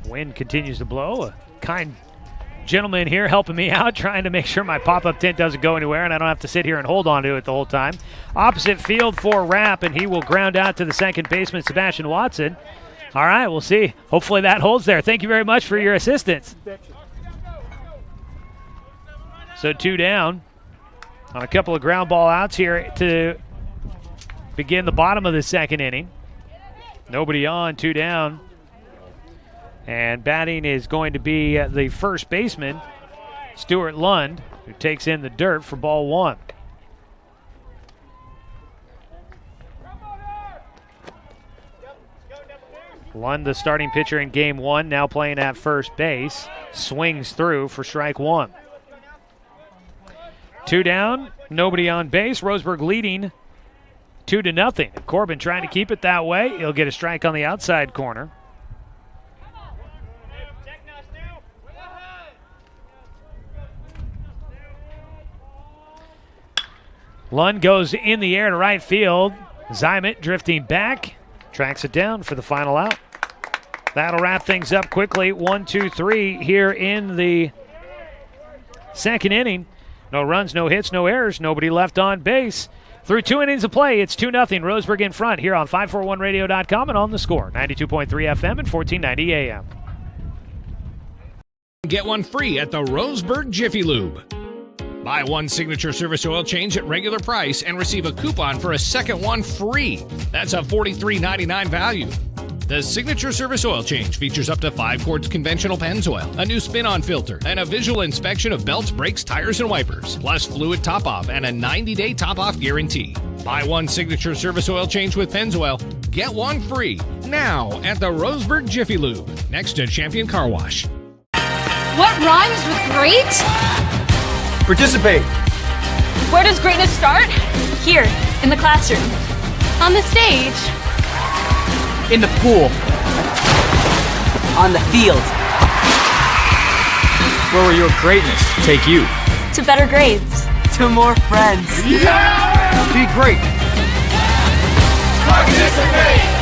Wind continues to blow. A kind gentleman here helping me out, trying to make sure my pop-up tent doesn't go anywhere and I don't have to sit here and hold on to it the whole time. Opposite field for Rapp, and he will ground out to the second baseman, Sebastian Watson. All right, we'll see. Hopefully that holds there. Thank you very much for your assistance. So 2 down on a couple of ground ball outs here to begin the bottom of the second inning. Nobody on, 2 down. And batting is going to be the first baseman, Stuart Lund, who takes in the dirt for ball one. Lund, the starting pitcher in game one, now playing at first base, swings through for strike one. 2 down, nobody on base. Roseburg leading 2-0. Corbin trying to keep it that way. He'll get a strike on the outside corner. Lund goes in the air to right field. Zymet drifting back, tracks it down for the final out. That'll wrap things up quickly. 1-2-3 here in the second inning. No runs, no hits, no errors, nobody left on base. Through 2 innings of play, it's 2-0. Roseburg in front here on 541radio.com and on the score. 92.3 FM and 1490 AM. Get one free at the Roseburg Jiffy Lube. Buy one signature service oil change at regular price and receive a coupon for a second one free. That's a $43.99 value. The signature service oil change features up to 5 quarts conventional Pennzoil, a new spin-on filter, and a visual inspection of belts, brakes, tires, and wipers, plus fluid top-off and a 90-day top-off guarantee. Buy one signature service oil change with Pennzoil, get one free now at the Roseburg Jiffy Lube, next to Champion Car Wash. What rhymes with great? Participate. Where does greatness start? Here, in the classroom. On the stage. In the pool. On the field. Where will your greatness take you? To better grades. To more friends. Yeah! Be great. Participate!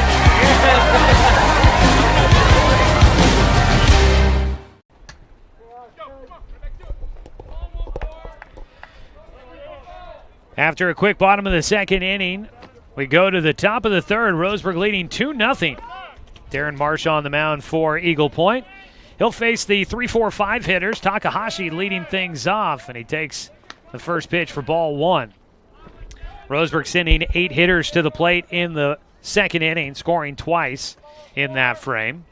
After a quick bottom of the second inning, we go to the top of the third. Roseburg leading 2-0. Darren Marsh on the mound for Eagle Point. He'll face the 3-4-5 hitters. Takahashi leading things off, and he takes the first pitch for ball one. Roseburg sending 8 hitters to the plate in the second inning, scoring twice in that frame.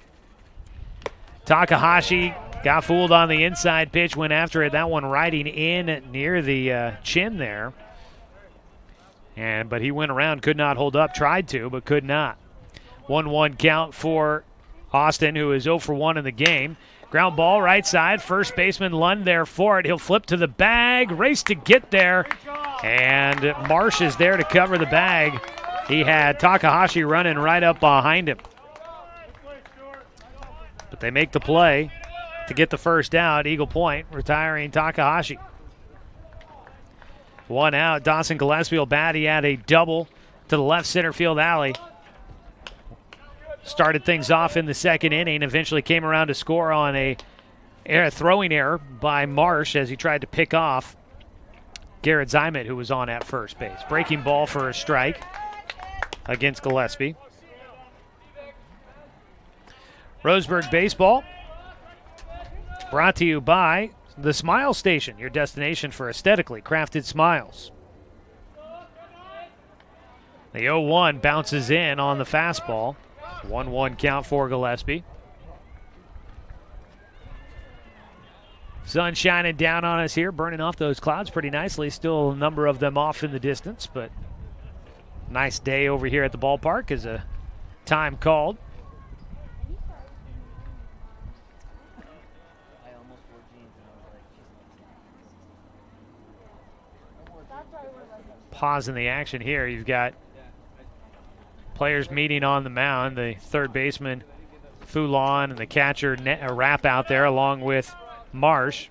Takahashi got fooled on the inside pitch, went after it. That one riding in near the chin there. But he went around, could not hold up, tried to, but could not. 1-1 count for Austin, who is 0 for 1 in the game. Ground ball right side, first baseman Lund there for it. He'll flip to the bag, race to get there, and Marsh is there to cover the bag. He had Takahashi running right up behind him. But they make the play to get the first out. Eagle Point retiring Takahashi. 1 out. Dawson Gillespie will bat. He had a double to the left center field alley. Started things off in the second inning. Eventually came around to score on a throwing error by Marsh as he tried to pick off Garrett Zymet, who was on at first base. Breaking ball for a strike against Gillespie. Roseburg baseball brought to you by The Smile Station, your destination for aesthetically crafted smiles. The 0-1 bounces in on the fastball. 1-1 count for Gillespie. Sun shining down on us here, burning off those clouds pretty nicely. Still a number of them off in the distance, but nice day over here at the ballpark is a time called. Pausing the action here. You've got players meeting on the mound. The third baseman, Foulon, and the catcher, Rapp out there along with Marsh.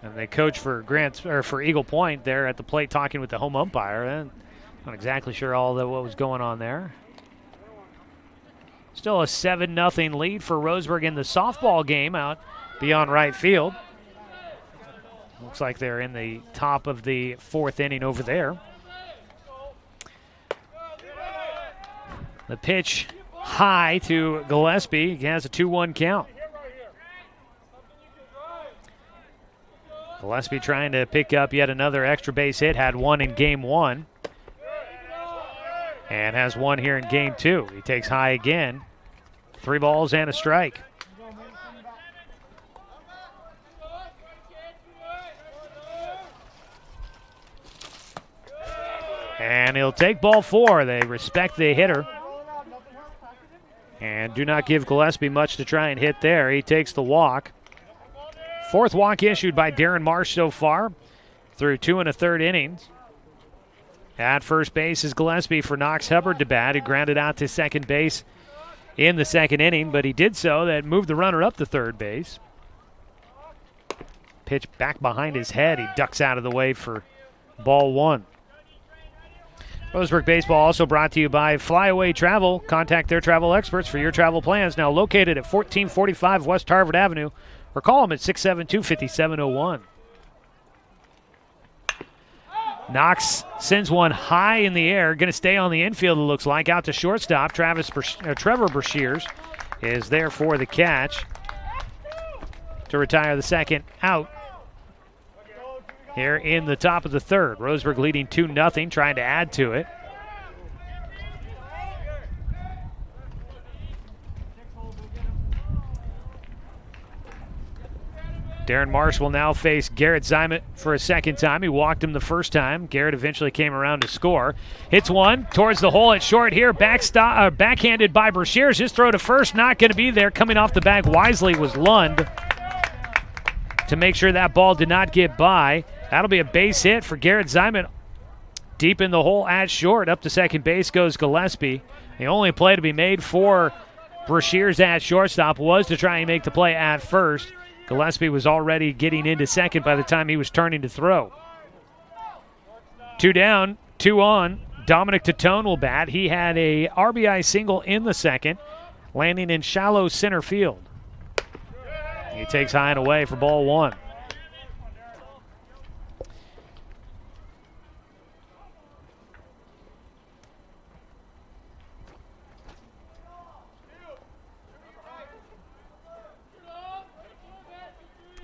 And the coach for for Eagle Point there at the plate talking with the home umpire. Not exactly sure what was going on there. Still a 7-0 lead for Roseburg in the softball game out beyond right field. Looks like they're in the top of the fourth inning over there. The pitch high to Gillespie. He has a 2-1 count. Gillespie trying to pick up yet another extra base hit. Had one in game 1. And has one here in game 2. He takes high again. 3 balls and a strike. And he'll take ball 4. They respect the hitter and do not give Gillespie much to try and hit there. He takes the walk. 4th walk issued by Darren Marsh so far through 2 1/3 innings. At first base is Gillespie for Knox Hubbard to bat, who grounded out to second base in the 2nd inning, but he did so. That moved the runner up to third base. Pitch back behind his head. He ducks out of the way for ball 1. Roseburg Baseball also brought to you by Flyaway Travel. Contact their travel experts for your travel plans. Now located at 1445 West Harvard Avenue, or call them at 672-5701. Knox sends one high in the air. Going to stay on the infield, it looks like. Out to shortstop. Trevor Brashears is there for the catch to retire the second out here in the top of the 3rd. Roseburg leading 2-0, trying to add to it. Darren Marsh will now face Garrett Zimet for a second time. He walked him the first time. Garrett eventually came around to score. Hits one towards the hole at short here. Backhanded by Brashears. His throw to first, not going to be there. Coming off the bag wisely was Lund to make sure that ball did not get by. That'll be a base hit for Garrett Zimet. Deep in the hole at short. Up to second base goes Gillespie. The only play to be made for Brashears at shortstop was to try and make the play at first. Gillespie was already getting into second by the time he was turning to throw. 2 down, 2 on. Dominic Tatone will bat. He had a RBI single in the 2nd, landing in shallow center field. He takes high and away for ball 1.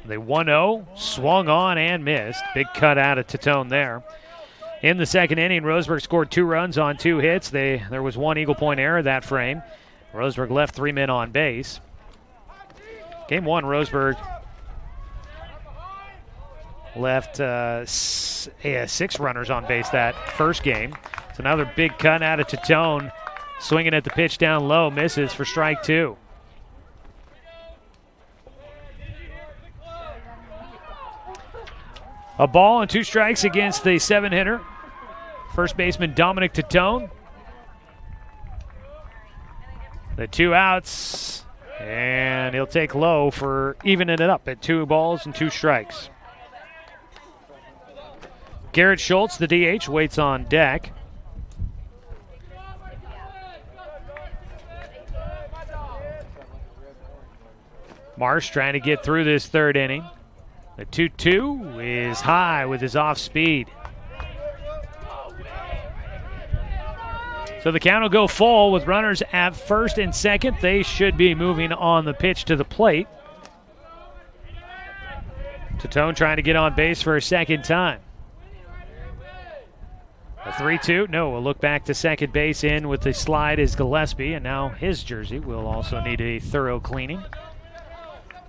The 1-0 swung on and missed. Big cut out of Tatone there. In the 2nd inning, Roseburg scored 2 runs on 2 hits. There was 1 Eagle Point error that frame. Roseburg left 3 men on base. Game 1, Roseburg left 6 runners on base that first game. It's another big cut out of Tatone. Swinging at the pitch down low, misses for strike 2. A ball and 2 strikes against the 7-hitter. First baseman Dominic Tatone. The 2 outs, and he'll take low for evening it up at 2 balls and 2 strikes. Garrett Schultz, the DH, waits on deck. Marsh trying to get through this 3rd inning. The 2-2 is high with his off speed. So the count will go full with runners at first and second. They should be moving on the pitch to the plate. Tatone trying to get on base for a second time. A 3-2. No, we'll look back to second base. In with the slide is Gillespie, and now his jersey will also need a thorough cleaning.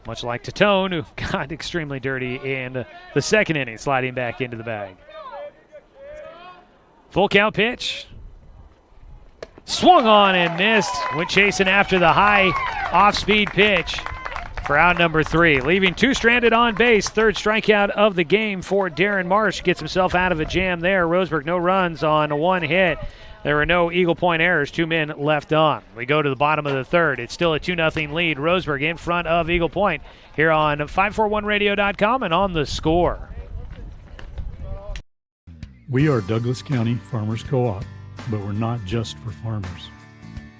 Much like Tatone, who got extremely dirty in the second inning, sliding back into the bag. Full count pitch. Swung on and missed. Went chasing after the high off-speed pitch for out number 3. Leaving 2 stranded on base. 3rd strikeout of the game for Darren Marsh. Gets himself out of a jam there. Roseburg, no runs on 1 hit. There were no Eagle Point errors. 2 men left on. We go to the bottom of the 3rd. It's still a 2-0 lead. Roseburg in front of Eagle Point here on 541radio.com and on The Score. We are Douglas County Farmers Co-op, but we're not just for farmers.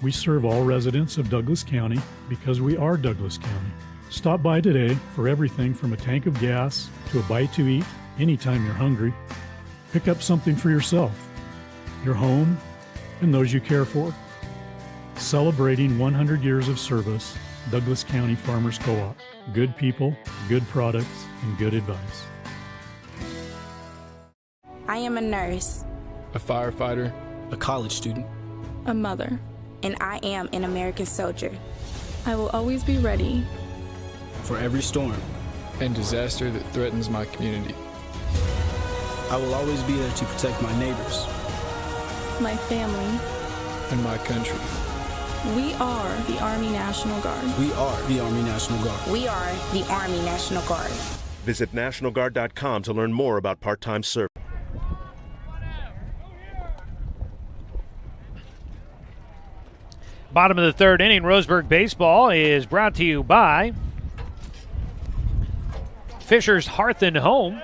We serve all residents of Douglas County because we are Douglas County. Stop by today for everything from a tank of gas to a bite to eat anytime you're hungry. Pick up something for yourself, your home, and those you care for. Celebrating 100 years of service, Douglas County Farmers Co-op. Good people, good products, and good advice. I am a nurse, a firefighter, a college student, a mother, and I am an American soldier. I will always be ready for every storm and disaster that threatens my community. I will always be there to protect my neighbors, my family, and my country. We are the Army National Guard. We are the Army National Guard. We are the Army National Guard. Visit nationalguard.com to learn more about part-time service. Bottom of the 3rd inning, Roseburg baseball is brought to you by Fisher's Hearth and Home.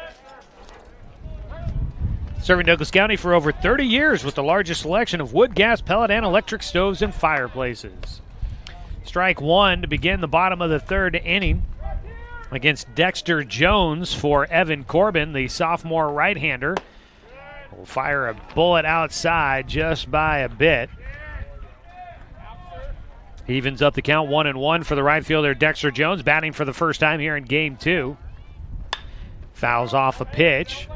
Serving Douglas County for over 30 years with the largest selection of wood, gas, pellet, and electric stoves and fireplaces. Strike 1 to begin the bottom of the 3rd inning against Dexter Jones for Evan Corbin, the sophomore right-hander. Will fire a bullet outside just by a bit. Evens up the count 1-1 for the right fielder Dexter Jones, batting for the first time here in game 2. Fouls off a pitch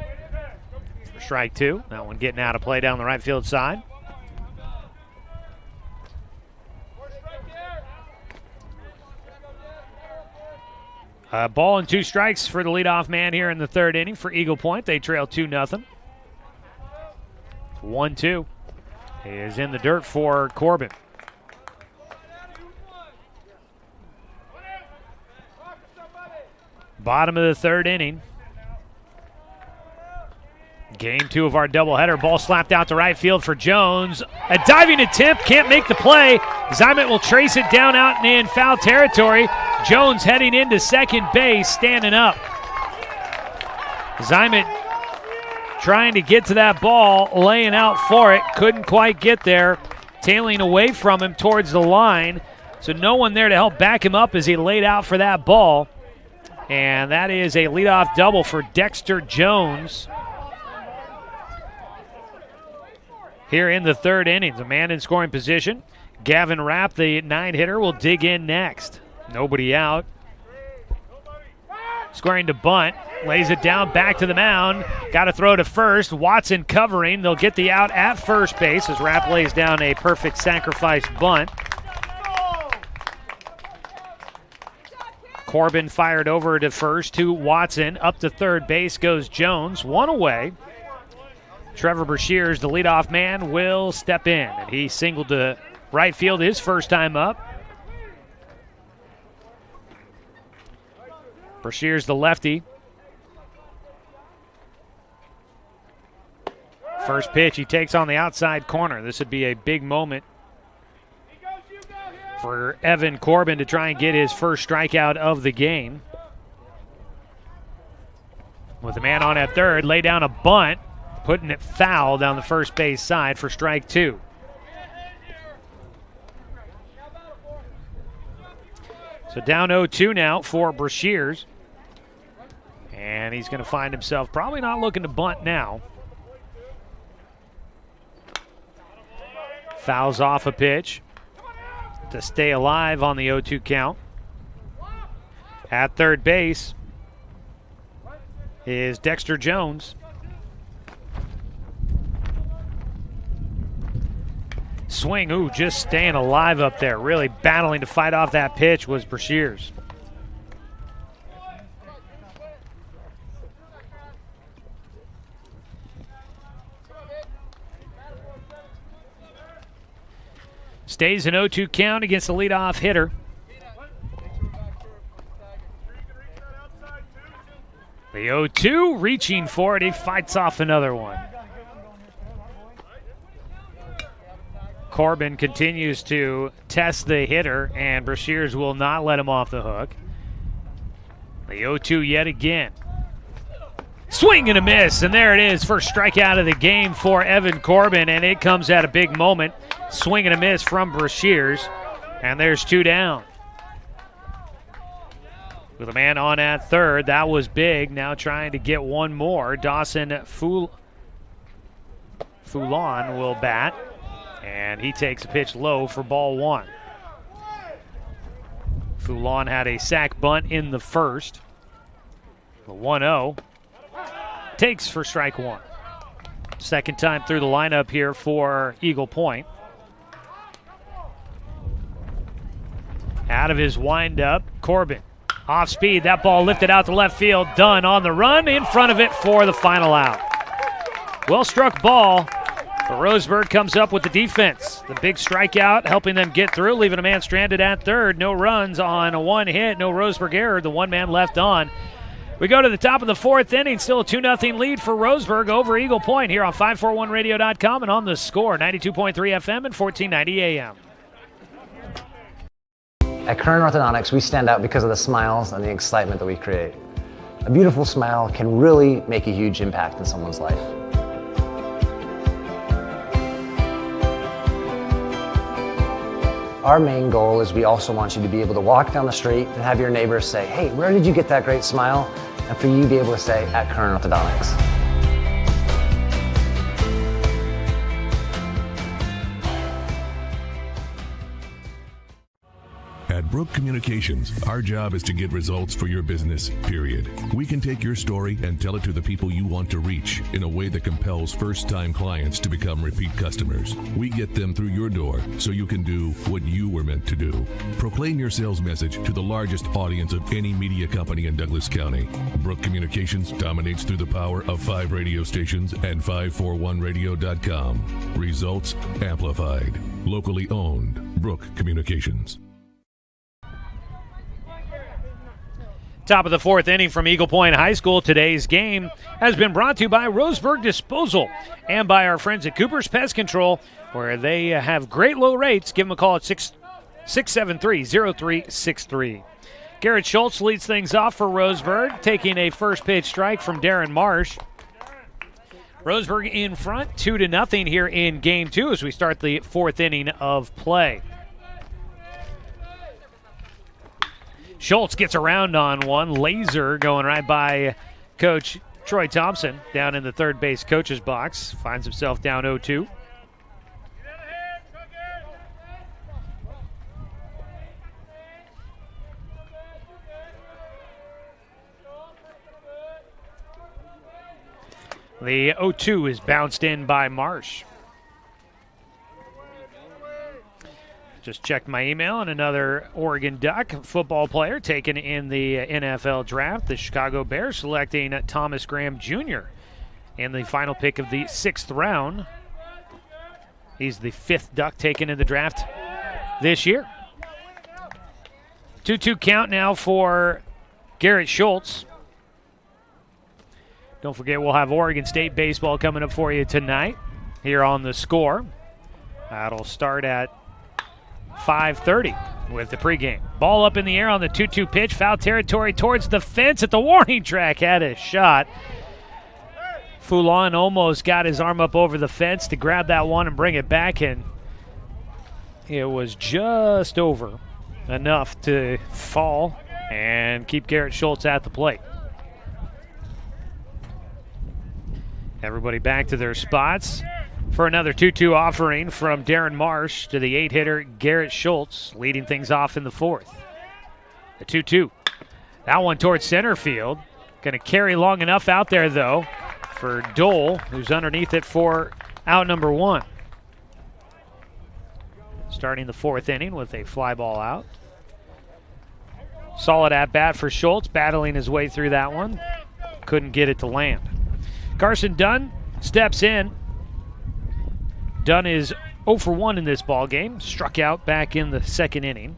for strike 2. That one getting out of play down the right field side. Ball and 2 strikes for the leadoff man here in the 3rd inning for Eagle Point. They trail 2-0. 1-2 is in the dirt for Corbin. Bottom of the 3rd inning. Game 2 of our doubleheader. Ball slapped out to right field for Jones. A diving attempt, can't make the play. Zymet will trace it down out in foul territory. Jones heading into second base, standing up. Zymet trying to get to that ball, laying out for it. Couldn't quite get there. Tailing away from him towards the line. So no one there to help back him up as he laid out for that ball. And that is a leadoff double for Dexter Jones here in the 3rd inning. A man in scoring position. Gavin Rapp, the 9-hitter, will dig in next. Nobody out. Scoring to bunt. Lays it down back to the mound. Got to throw to first. Watson covering. They'll get the out at first base as Rapp lays down a perfect sacrifice bunt. Corbin fired over to first to Watson. Up to third base goes Jones. 1 away. Trevor Brashears, the leadoff man, will step in. And he singled to right field his first time up. Brashears, the lefty. First pitch, he takes on the outside corner. This would be a big moment for Evan Corbin to try and get his first strikeout of the game. With the man on at third, lay down a bunt, putting it foul down the first base side for strike 2. So down 0-2 now for Brashears. And he's going to find himself probably not looking to bunt now. Fouls off a pitch to stay alive on the 0-2 count. At third base, is Dexter Jones. Swing, ooh, just staying alive up there. Really battling to fight off that pitch was Brashears. Stays an 0-2 count against the leadoff hitter. The 0-2 reaching for it. He fights off another one. Corbin continues to test the hitter, and Brashears will not let him off the hook. The 0-2 yet again. Swing and a miss, and there it is. First strikeout of the game for Evan Corbin, and it comes at a big moment. Swing and a miss from Brashears, and there's 2 down. With a man on at third, that was big. Now trying to get one more. Dawson Foulon will bat, and he takes a pitch low for ball 1. Foulon had a sac bunt in the first. The 1-0 takes for strike 1. Second time through the lineup here for Eagle Point. Out of his windup, Corbin. Off speed, that ball lifted out to left field. Dunn on the run, in front of it for the final out. Well struck ball, but Roseburg comes up with the defense. The big strikeout helping them get through, leaving a man stranded at third. No runs on a 1 hit, no Roseburg error. The 1 man left on. We go to the top of the 4th inning, still a 2-0 lead for Roseburg over Eagle Point here on 541radio.com and on the Score, 92.3 FM and 1490 AM. At Kern Orthodontics, we stand out because of the smiles and the excitement that we create. A beautiful smile can really make a huge impact in someone's life. Our main goal is we also want you to be able to walk down the street and have your neighbors say, "Hey, where did you get that great smile?" And for you to be able to say, "At Kern Orthodontics." At Brook Communications, our job is to get results for your business, period. We can take your story and tell it to the people you want to reach in a way that compels first-time clients to become repeat customers. We get them through your door so you can do what you were meant to do. Proclaim your sales message to the largest audience of any media company in Douglas County. Brook Communications dominates through the power of 5 radio stations and 541radio.com. Results amplified. Locally owned. Brook Communications. Top of the 4th inning from Eagle Point High School. Today's game has been brought to you by Roseburg Disposal and by our friends at Cooper's Pest Control, where they have great low rates. Give them a call at 673-0363. Garrett Schultz leads things off for Roseburg, taking a first pitch strike from Darren Marsh. Roseburg in front, 2-0 here in Game 2 as we start the 4th inning of play. Schultz gets around on one. Laser going right by Coach Troy Thompson down in the third base coach's box. Finds himself down 0-2. The 0-2 is bounced in by Marsh. Just checked my email, and another Oregon Duck football player taken in the NFL draft. The Chicago Bears selecting Thomas Graham Jr. in the final pick of the 6th round. He's the 5th Duck taken in the draft this year. 2-2 count now for Garrett Schultz. Don't forget, we'll have Oregon State baseball coming up for you tonight here on the Score. That'll start at 5:30 with the pregame. Ball up in the air on the 2-2 pitch. Foul territory towards the fence at the warning track. Had a shot. Foulon almost got his arm up over the fence to grab that one and bring it back, and it was just over enough to fall and keep Garrett Schultz at the plate. Everybody back to their spots for another 2-2 offering from Darren Marsh to the 8-hitter Garrett Schultz, leading things off in the 4th. The 2-2. That one towards center field. Going to carry long enough out there, though, for Dole, who's underneath it for out number 1. Starting the 4th inning with a fly ball out. Solid at-bat for Schultz, battling his way through that one. Couldn't get it to land. Carson Dunn steps in. Dunn is 0 for 1 in this ball game. Struck out back in the 2nd inning.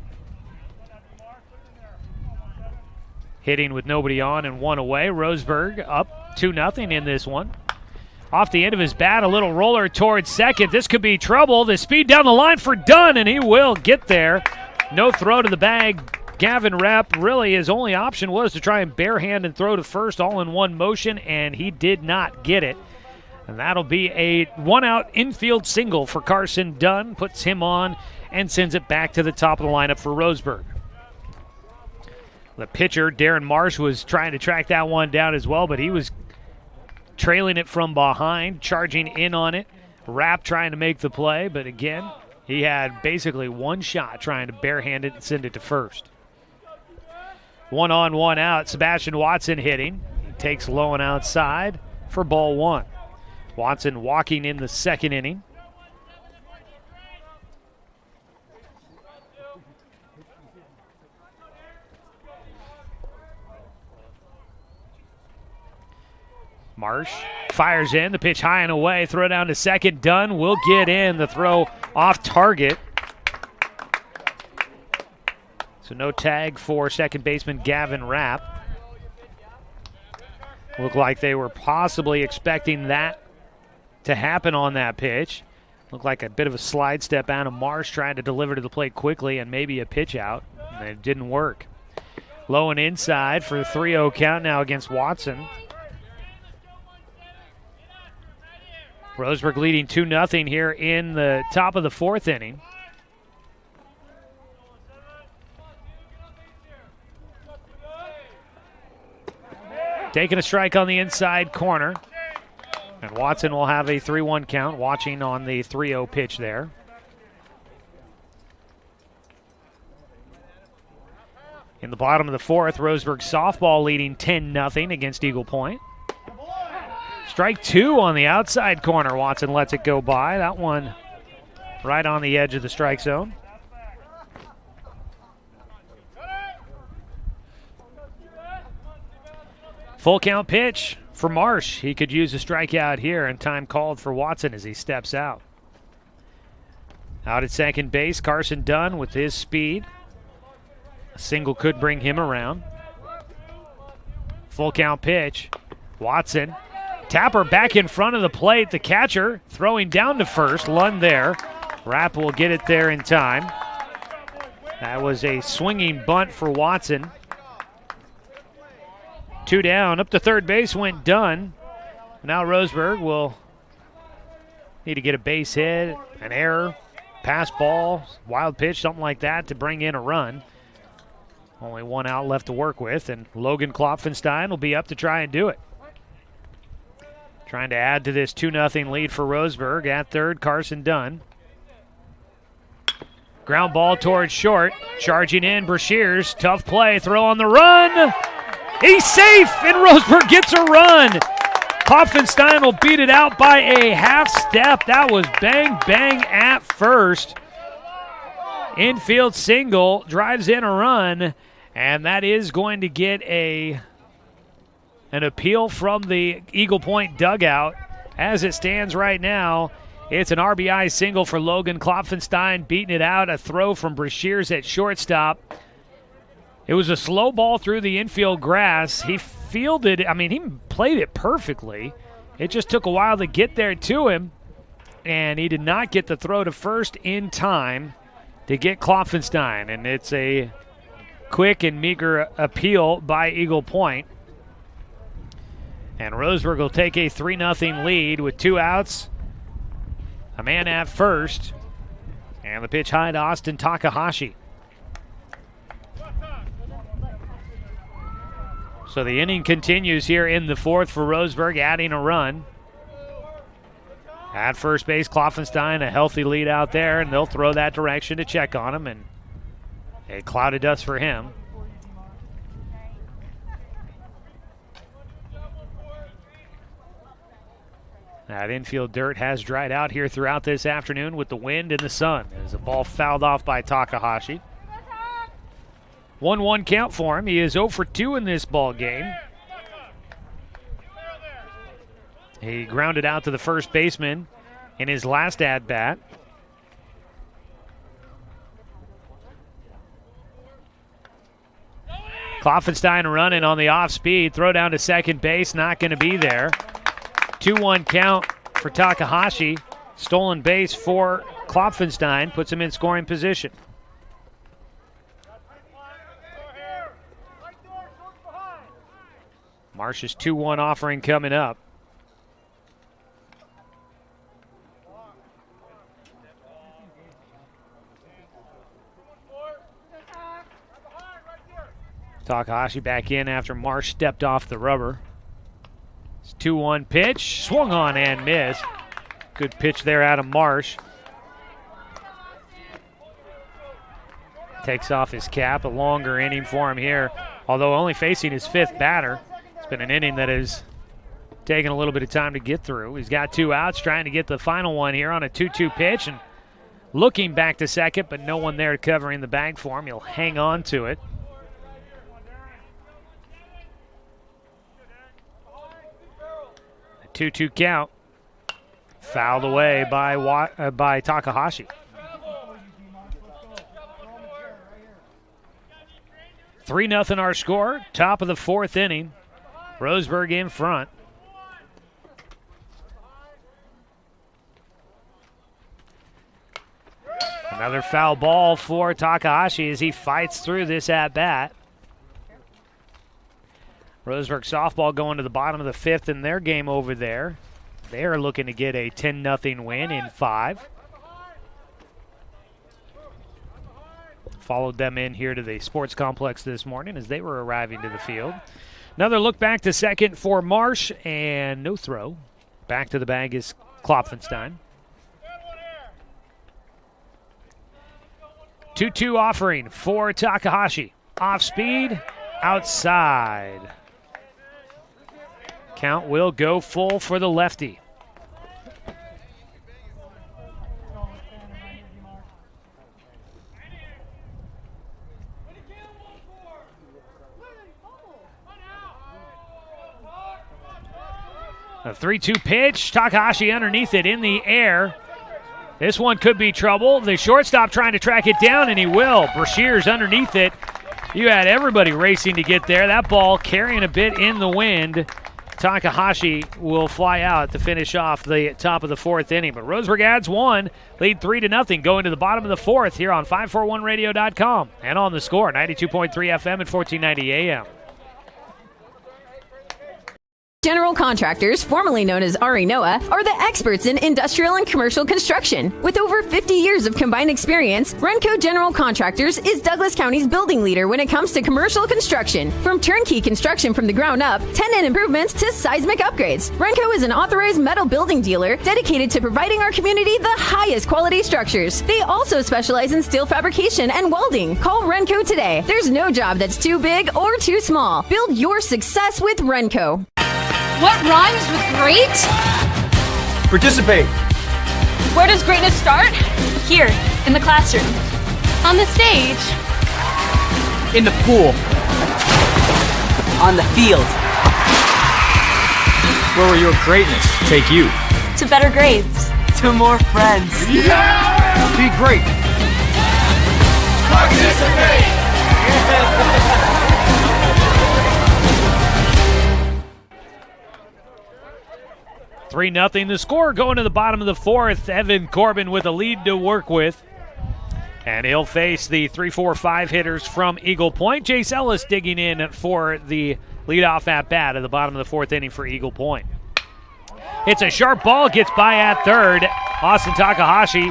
Hitting with nobody on and 1 away. Roseburg up 2-0 in this one. Off the end of his bat, a little roller towards second. This could be trouble. The speed down the line for Dunn, and he will get there. No throw to the bag. Gavin Rapp, really his only option was to try and barehand and throw to first all in one motion, and he did not get it. And that'll be a 1-out infield single for Carson Dunn. Puts him on and sends it back to the top of the lineup for Roseburg. The pitcher, Darren Marsh, was trying to track that one down as well, but he was trailing it from behind, charging in on it. Rapp trying to make the play, but again, he had basically one shot trying to barehand it and send it to first. 1 on, 1 out. Sebastian Watson hitting. He takes low and outside for ball 1. Watson walking in the 2nd inning. Marsh fires in, the pitch high and away, throw down to second. Dunn will get in, the throw off target. So no tag for second baseman Gavin Rapp. Looked like they were possibly expecting that to happen on that pitch. Looked like a bit of a slide step out of Marsh trying to deliver to the plate quickly and maybe a pitch out, and it didn't work. Low and inside for a 3-0 count now against Watson. Roseburg leading 2-0 here in the top of the 4th inning. Taking a strike on the inside corner. And Watson will have a 3-1 count, watching on the 3-0 pitch there. In the bottom of the 4th, Roseburg softball leading 10-0 against Eagle Point. Strike 2 on the outside corner. Watson lets it go by. That one right on the edge of the strike zone. Full count pitch for Marsh. He could use a strikeout here, and time called for Watson as he steps out. Out at second base, Carson Dunn with his speed. A single could bring him around. Full count pitch. Watson. Tapper back in front of the plate. The catcher throwing down to first. Lund there. Rapp will get it there in time. That was a swinging bunt for Watson. 2 down. Up to third base went Dunn. Now Roseburg will need to get a base hit, an error, pass ball, wild pitch, something like that to bring in a run. Only 1 out left to work with, and Logan Klopfenstein will be up to try and do it. Trying to add to this 2-0 lead for Roseburg. At third, Carson Dunn. Ground ball towards short. Charging in, Brashears. Tough play. Throw on the run. He's safe, and Roseburg gets a run. Klopfenstein will beat it out by a half step. That was bang, bang at first. Infield single. Drives in a run, and that is going to get an appeal from the Eagle Point dugout. As it stands right now, it's an RBI single for Logan Klopfenstein, beating it out. A throw from Brashears at shortstop. It was a slow ball through the infield grass. He fielded, he played it perfectly. It just took a while to get there to him, and he did not get the throw to first in time to get Klopfenstein. And it's a quick and meager appeal by Eagle Point. And Roseburg will take a 3-0 lead with 2 outs, a man at first, and the pitch high to Austin Takahashi. So the inning continues here in the 4th for Roseburg, adding a run. At first base, Klopfenstein, a healthy lead out there, and they'll throw that direction to check on him, and a cloud of dust for him. That infield dirt has dried out here throughout this afternoon with the wind and the sun. As a ball fouled off by Takahashi. 1-1 count for him. He is 0 for 2 in this ball game. He grounded out to the first baseman in his last at-bat. Klopfenstein running on the off-speed. Throw down to second base, not going to be there. 2-1 count for Takahashi. Stolen base for Klopfenstein. Puts him in scoring position. Marsh's 2-1 offering coming up. Takahashi back in after Marsh stepped off the rubber. It's 2-1 pitch. Swung on and missed. Good pitch there out of Marsh. Takes off his cap. A longer inning for him here. Although only facing his 5th batter. It's been an inning that has taken a little bit of time to get through. He's got 2 outs, trying to get the final one here on a 2-2 pitch. And looking back to second, but no one there covering the bag for him. He'll hang on to it. A 2-2 count. Fouled away by Takahashi. 3-0 our score. Top of the 4th inning. Roseburg in front. Another foul ball for Takahashi as he fights through this at-bat. Roseburg softball going to the bottom of the 5th in their game over there. They're looking to get a 10-0 win in 5. Followed them in here to the sports complex this morning as they were arriving to the field. Another look back to second for Marsh, and no throw. Back to the bag is Klopfenstein. 2-2 offering for Takahashi. Off speed, outside. Count will go full for the lefty. A 3-2 pitch. Takahashi underneath it in the air. This one could be trouble. The shortstop trying to track it down, and he will. Brashear's underneath it. You had everybody racing to get there. That ball carrying a bit in the wind. Takahashi will fly out to finish off the top of the 4th inning. But Roseburg adds 1, lead 3-0, going to the bottom of the 4th here on 541radio.com and on the score, 92.3 FM and 1490 AM. General Contractors, formerly known as Ari Noah, are the experts in industrial and commercial construction. With over 50 years of combined experience, Renco General Contractors is Douglas County's building leader when it comes to commercial construction. From turnkey construction from the ground up, tenant improvements to seismic upgrades, Renco is an authorized metal building dealer dedicated to providing our community the highest quality structures. They also specialize in steel fabrication and welding. Call Renco today. There's no job that's too big or too small. Build your success with Renco. What rhymes with great? Participate. Where does greatness start? Here, in the classroom. On the stage. In the pool. On the field. Where will your greatness take you? To better grades. To more friends. Yeah! Be great. Participate. 3-0 the score, going to the bottom of the 4th. Evan Corbin with a lead to work with. And he'll face the 3-4-5 hitters from Eagle Point. Jace Ellis digging in for the leadoff at-bat at the bottom of the 4th inning for Eagle Point. It's a sharp ball, gets by at 3rd. Austin Takahashi,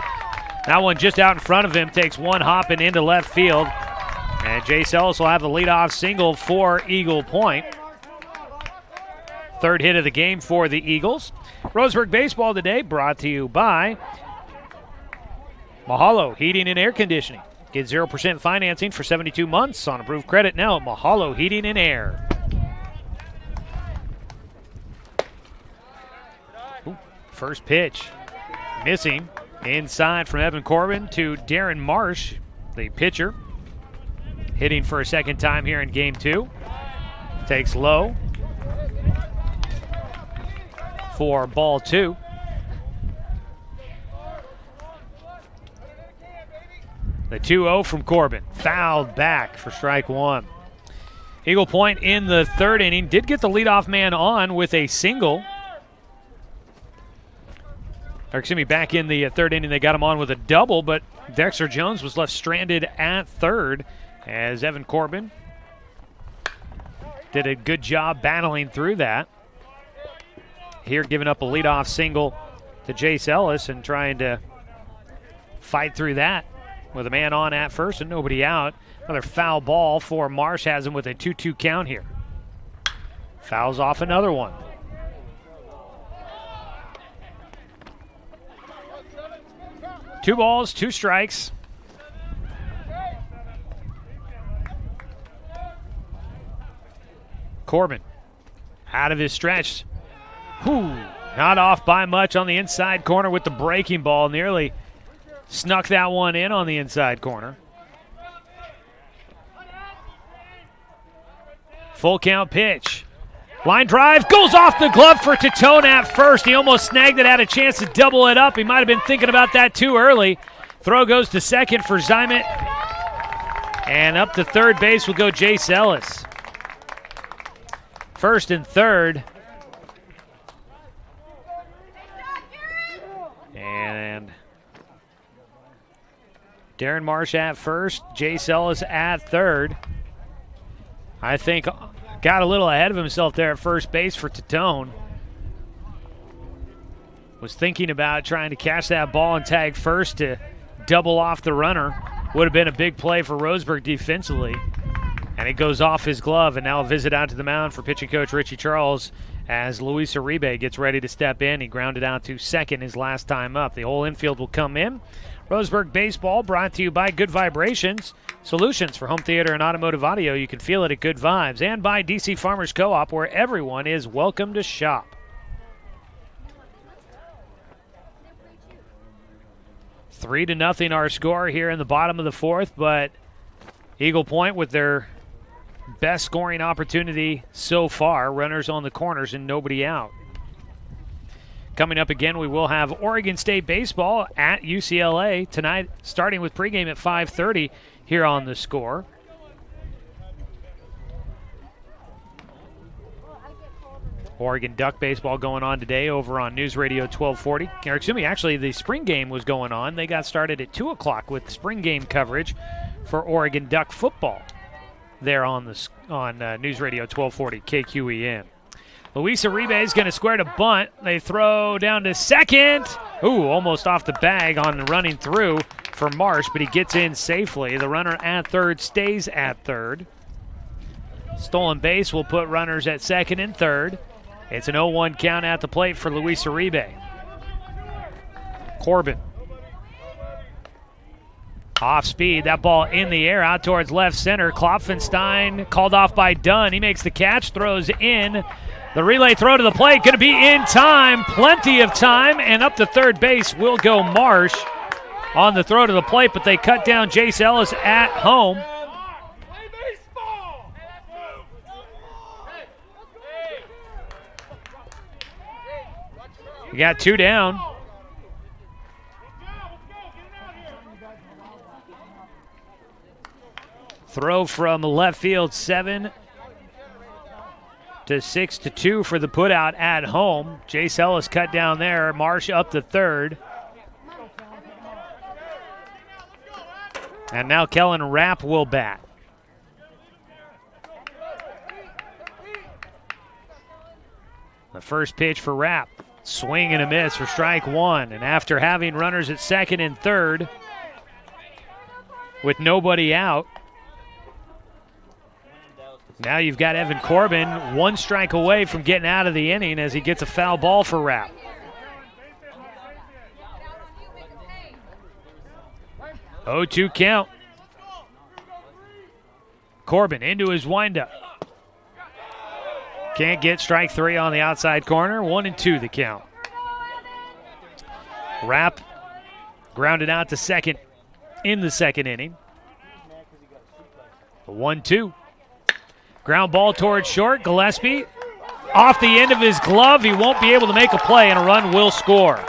that one just out in front of him, takes one hop and into left field. And Jace Ellis will have the leadoff single for Eagle Point. 3rd hit of the game for the Eagles. Roseburg Baseball today brought to you by Mahalo Heating and Air Conditioning. Get 0% financing for 72 months on approved credit now at Mahalo Heating and Air. Ooh, First pitch missing inside from Evan Corbin to Darren Marsh, the pitcher, hitting for a second time here in game 2. Takes low for ball 2. The 2-0 from Corbin, fouled back for strike 1. Eagle Point in the 3rd inning did get the leadoff man on with a single. Or excuse me, back in the 3rd inning they got him on with a double, but Dexter Jones was left stranded at 3rd as Evan Corbin did a good job battling through that. Here giving up a leadoff single to Jace Ellis and trying to fight through that with a man on at first and nobody out. Another foul ball for Marsh, has him with a 2-2 count here. Fouls off another one. Two balls, 2 strikes. Corbin out of his stretch. Not off by much on the inside corner with the breaking ball. Nearly snuck that one in on the inside corner. Full count pitch. Line drive goes off the glove for Titone at first. He almost snagged it, had a chance to double it up. He might have been thinking about that too early. Throw goes to second for Zymet. And up to third base will go Jace Ellis. First and third. And Darren Marsh at first, Jace Ellis at third. I think got a little ahead of himself there at first base for Titone. Was thinking about trying to catch that ball and tag first to double off the runner. Would have been a big play for Roseburg defensively. And it goes off his glove, and now a visit out to the mound for pitching coach Richie Charles as Luis Uribe gets ready to step in. He grounded out to second his last time up. The whole infield will come in. Roseburg Baseball brought to you by Good Vibrations, solutions for home theater and automotive audio. You can feel it at Good Vibes. And by DC Farmers Co-op, where everyone is welcome to shop. Three to nothing our score here in the bottom of the 4th, but Eagle Point with their best scoring opportunity so far. Runners on the corners and nobody out. Coming up again, we will have Oregon State baseball at UCLA tonight, starting with pregame at 5:30 here on The Score. Oregon Duck baseball going on today over on News Radio 1240. Or excuse me, actually the spring game was going on. They got started at 2 o'clock with spring game coverage for Oregon Duck football there on News Radio 1240 KQEN. Luis Uribe is going to square to bunt. They throw down to second. Almost off the bag on the running through for Marsh, but he gets in safely. The runner at third stays at third. Stolen base will put runners at second and third. It's an 0-1 count at the plate for Luis Uribe. Corbin. Off speed, that ball in the air out towards left center. Klopfenstein called off by Dunn. He makes the catch, throws in. The relay throw to the plate, going to be in time, plenty of time, and up to third base will go Marsh on the throw to the plate, but they cut down Jace Ellis at home. You got 2 down. Throw from left field, 7 to 6-2 for the putout at home. Jace Ellis cut down there. Marsh up to third. And now Kellen Rapp will bat. The first pitch for Rapp. Swing and a miss for strike 1. And after having runners at second and third with nobody out, now you've got Evan Corbin 1 strike away from getting out of the inning as he gets a foul ball for Rapp. Oh, 2 count. Corbin into his windup. Can't get strike 3 on the outside corner. 1-2 the count. Rapp grounded out to second in the second inning. 1-2. Ground ball towards short. Gillespie off the end of his glove. He won't be able to make a play, and a run will score.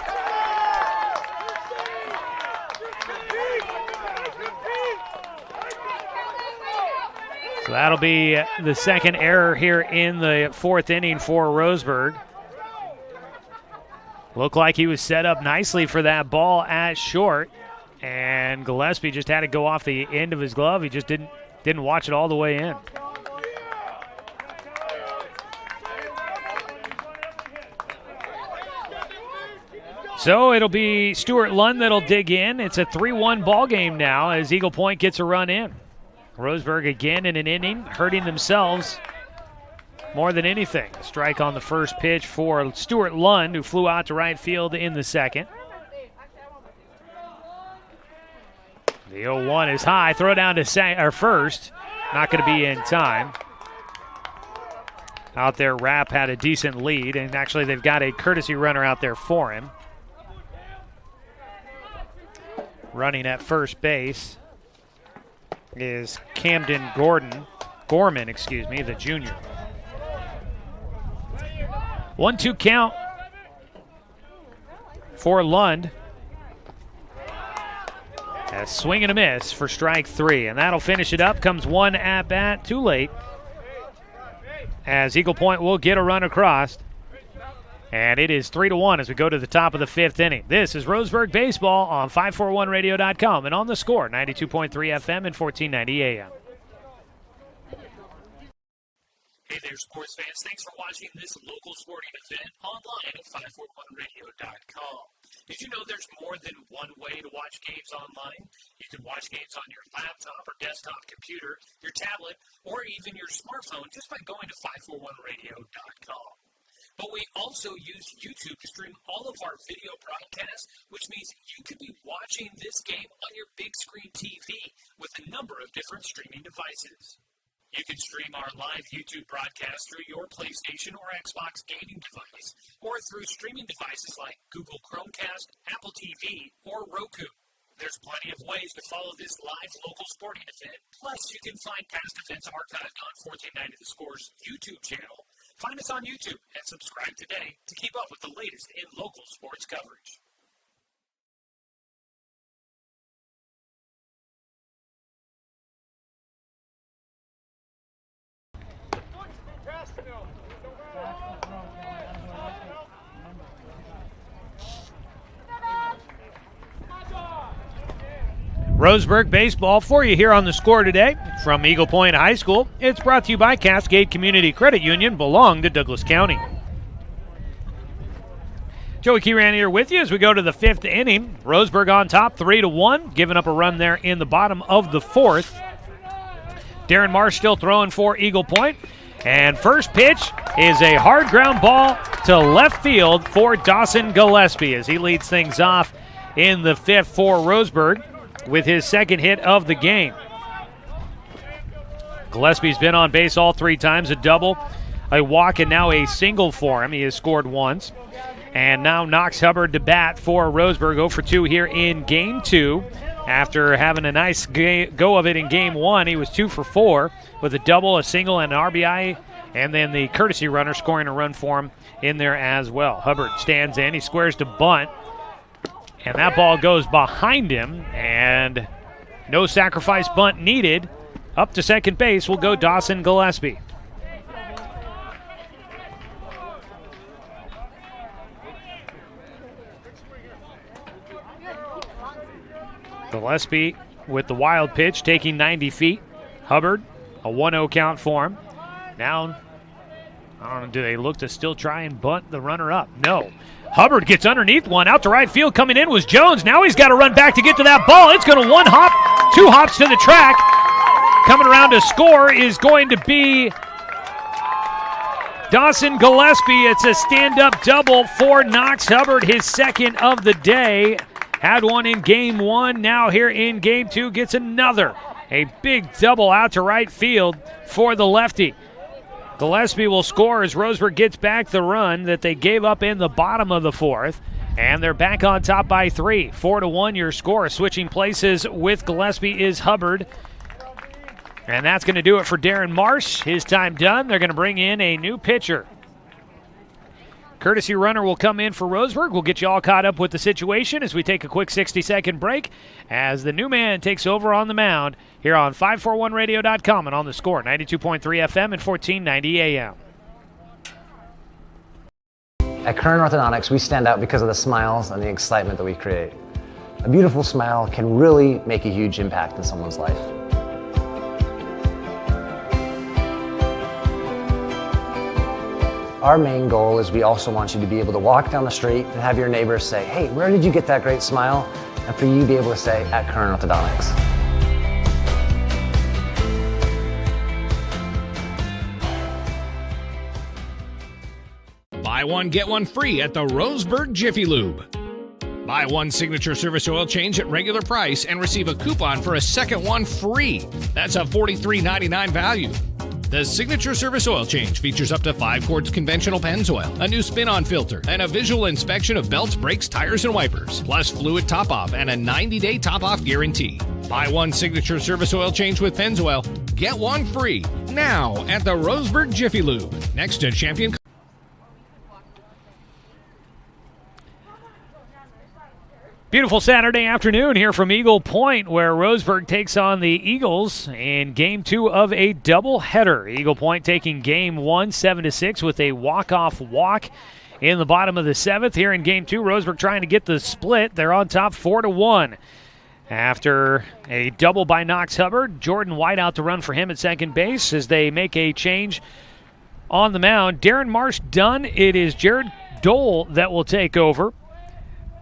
So that'll be the second error here in the fourth inning for Roseburg. Looked like he was set up nicely for that ball at short, and Gillespie just had to go off the end of his glove. He just didn't watch it all the way in. So it'll be Stuart Lund that'll dig in. It's a 3-1 ball game now as Eagle Point gets a run in. Roseburg again in an inning, hurting themselves more than anything. Strike on the first pitch for Stuart Lund, who flew out to right field in the second. The 0-1 is high. Throw down to first. Not going to be in time. Out there, Rapp had a decent lead, and actually they've got a courtesy runner out there for him. Running at first base is Camden Gorman, the junior. 1-2 count for Lund. A swing and a miss for strike three, and that'll finish it up. Comes one at bat, too late, as Eagle Point will get a run across. And it is 3-1 as we go to the top of the fifth inning. This is Roseburg Baseball on 541radio.com and on the Score, 92.3 FM and 1490 AM. Hey there, sports fans. Thanks for watching this local sporting event online at 541radio.com. Did you know there's more than one way to watch games online? You can watch games on your laptop or desktop computer, your tablet, or even your smartphone just by going to 541radio.com. But we also use YouTube to stream all of our video broadcasts, which means you could be watching this game on your big screen TV with a number of different streaming devices. You can stream our live YouTube broadcast through your PlayStation or Xbox gaming device, or through streaming devices like Google Chromecast, Apple TV, or Roku. There's plenty of ways to follow this live local sporting event. Plus, you can find past events archived on 1490 The Score's YouTube channel. Find us on YouTube and subscribe today to keep up with the latest in local sports coverage. Roseburg baseball for you here on the Score today from Eagle Point High School. It's brought to you by Cascade Community Credit Union, belong to Douglas County. Joey Kieran here with you as we go to the fifth inning. Roseburg on top, 3-1, giving up a run there in the bottom of the fourth. Darren Marsh still throwing for Eagle Point. And first pitch is a hard ground ball to left field for Dawson Gillespie as he leads things off in the fifth for Roseburg with his second hit of the game. Gillespie's been on base all three times, a double, a walk, and now a single for him. He has scored once. And now Knox Hubbard to bat for Roseburg, 0 for 2 here in Game 2. After having a nice go of it in Game 1, he was 2 for 4 with a double, a single, and an RBI, and then the courtesy runner scoring a run for him in there as well. Hubbard stands in, he squares to bunt, and that ball goes behind him, and no sacrifice bunt needed. Up to second base will go Dawson Gillespie. Gillespie with the wild pitch, taking 90 feet. Hubbard, a 1-0 count for him. Now, I don't know, do they look to still try and bunt the runner up? No. Hubbard gets underneath one. Out to right field. Coming in was Jones. Now he's got to run back to get to that ball. It's going to one hop, 2 hops to the track. Coming around to score is going to be Dawson Gillespie. It's a stand-up double for Knox Hubbard, his second of the day. Had one in Game 1. Now here in Game 2 gets another. A big double out to right field for the lefty. Gillespie will score as Roseburg gets back the run that they gave up in the bottom of the fourth. And they're back on top by 3. 4-1 your score. Switching places with Gillespie is Hubbard. And that's going to do it for Darren Marsh. His time done. They're going to bring in a new pitcher. Courtesy runner will come in for Roseburg. We'll get you all caught up with the situation as we take a quick 60-second break as the new man takes over on the mound here on 541radio.com and on the score, 92.3 FM and 1490 AM. At Kern Orthodontics, we stand out because of the smiles and the excitement that we create. A beautiful smile can really make a huge impact in someone's life. Our main goal is we also want you to be able to walk down the street and have your neighbors say, hey, where did you get that great smile? And for you to be able to say, at Kern Orthodontics. Buy one, get one free at the Roseburg Jiffy Lube. Buy one Signature Service Oil Change at regular price and receive a coupon for a second one free. That's a $43.99 value. The Signature Service Oil Change features up to 5 quarts conventional Pennzoil, a new spin-on filter, and a visual inspection of belts, brakes, tires, and wipers, plus fluid top-off and a 90-day top-off guarantee. Buy one Signature Service Oil Change with Pennzoil, get one free now at the Roseburg Jiffy Lube, next to Champion. Beautiful Saturday afternoon here from Eagle Point, where Roseburg takes on the Eagles in Game 2 of a doubleheader. Eagle Point taking Game 1 7-6 with a walk-off walk in the bottom of the 7th. Here in Game 2, Roseburg trying to get the split. They're on top 4-1. After a double by Knox Hubbard, Jordan White out to run for him at second base as they make a change on the mound. Darren Marsh done. It is Jared Dole that will take over.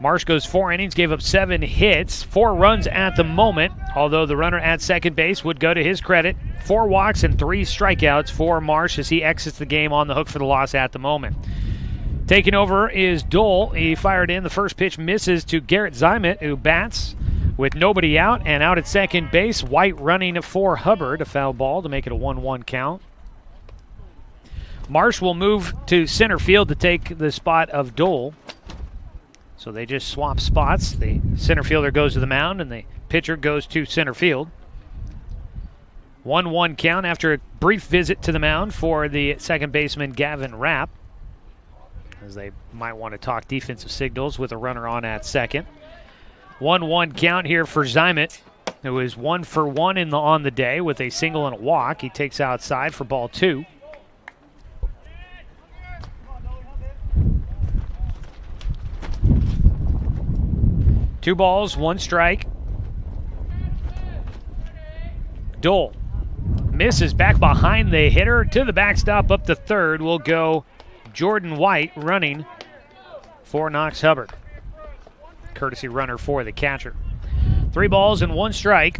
Marsh goes 4 innings, gave up 7 hits, 4 runs at the moment, although the runner at second base would go to his credit. 4 walks and 3 strikeouts for Marsh as he exits the game on the hook for the loss at the moment. Taking over is Dole. He fired in. The first pitch misses to Garrett Zymet, who bats with nobody out, and out at second base, White running for Hubbard, a foul ball to make it a 1-1 count. Marsh will move to center field to take the spot of Dole. So they just swap spots. The center fielder goes to the mound and the pitcher goes to center field. 1-1 count after a brief visit to the mound for the second baseman Gavin Rapp, as they might want to talk defensive signals with a runner on at second. 1-1 count here for Zymet, who is 1 for 1 on the day with a single and a walk. He takes outside for ball 2. Two balls, 1 strike. Dole misses back behind the hitter to the backstop up to third. Will go Jordan White running for Knox Hubbard. Courtesy runner for the catcher. 3 balls and 1 strike.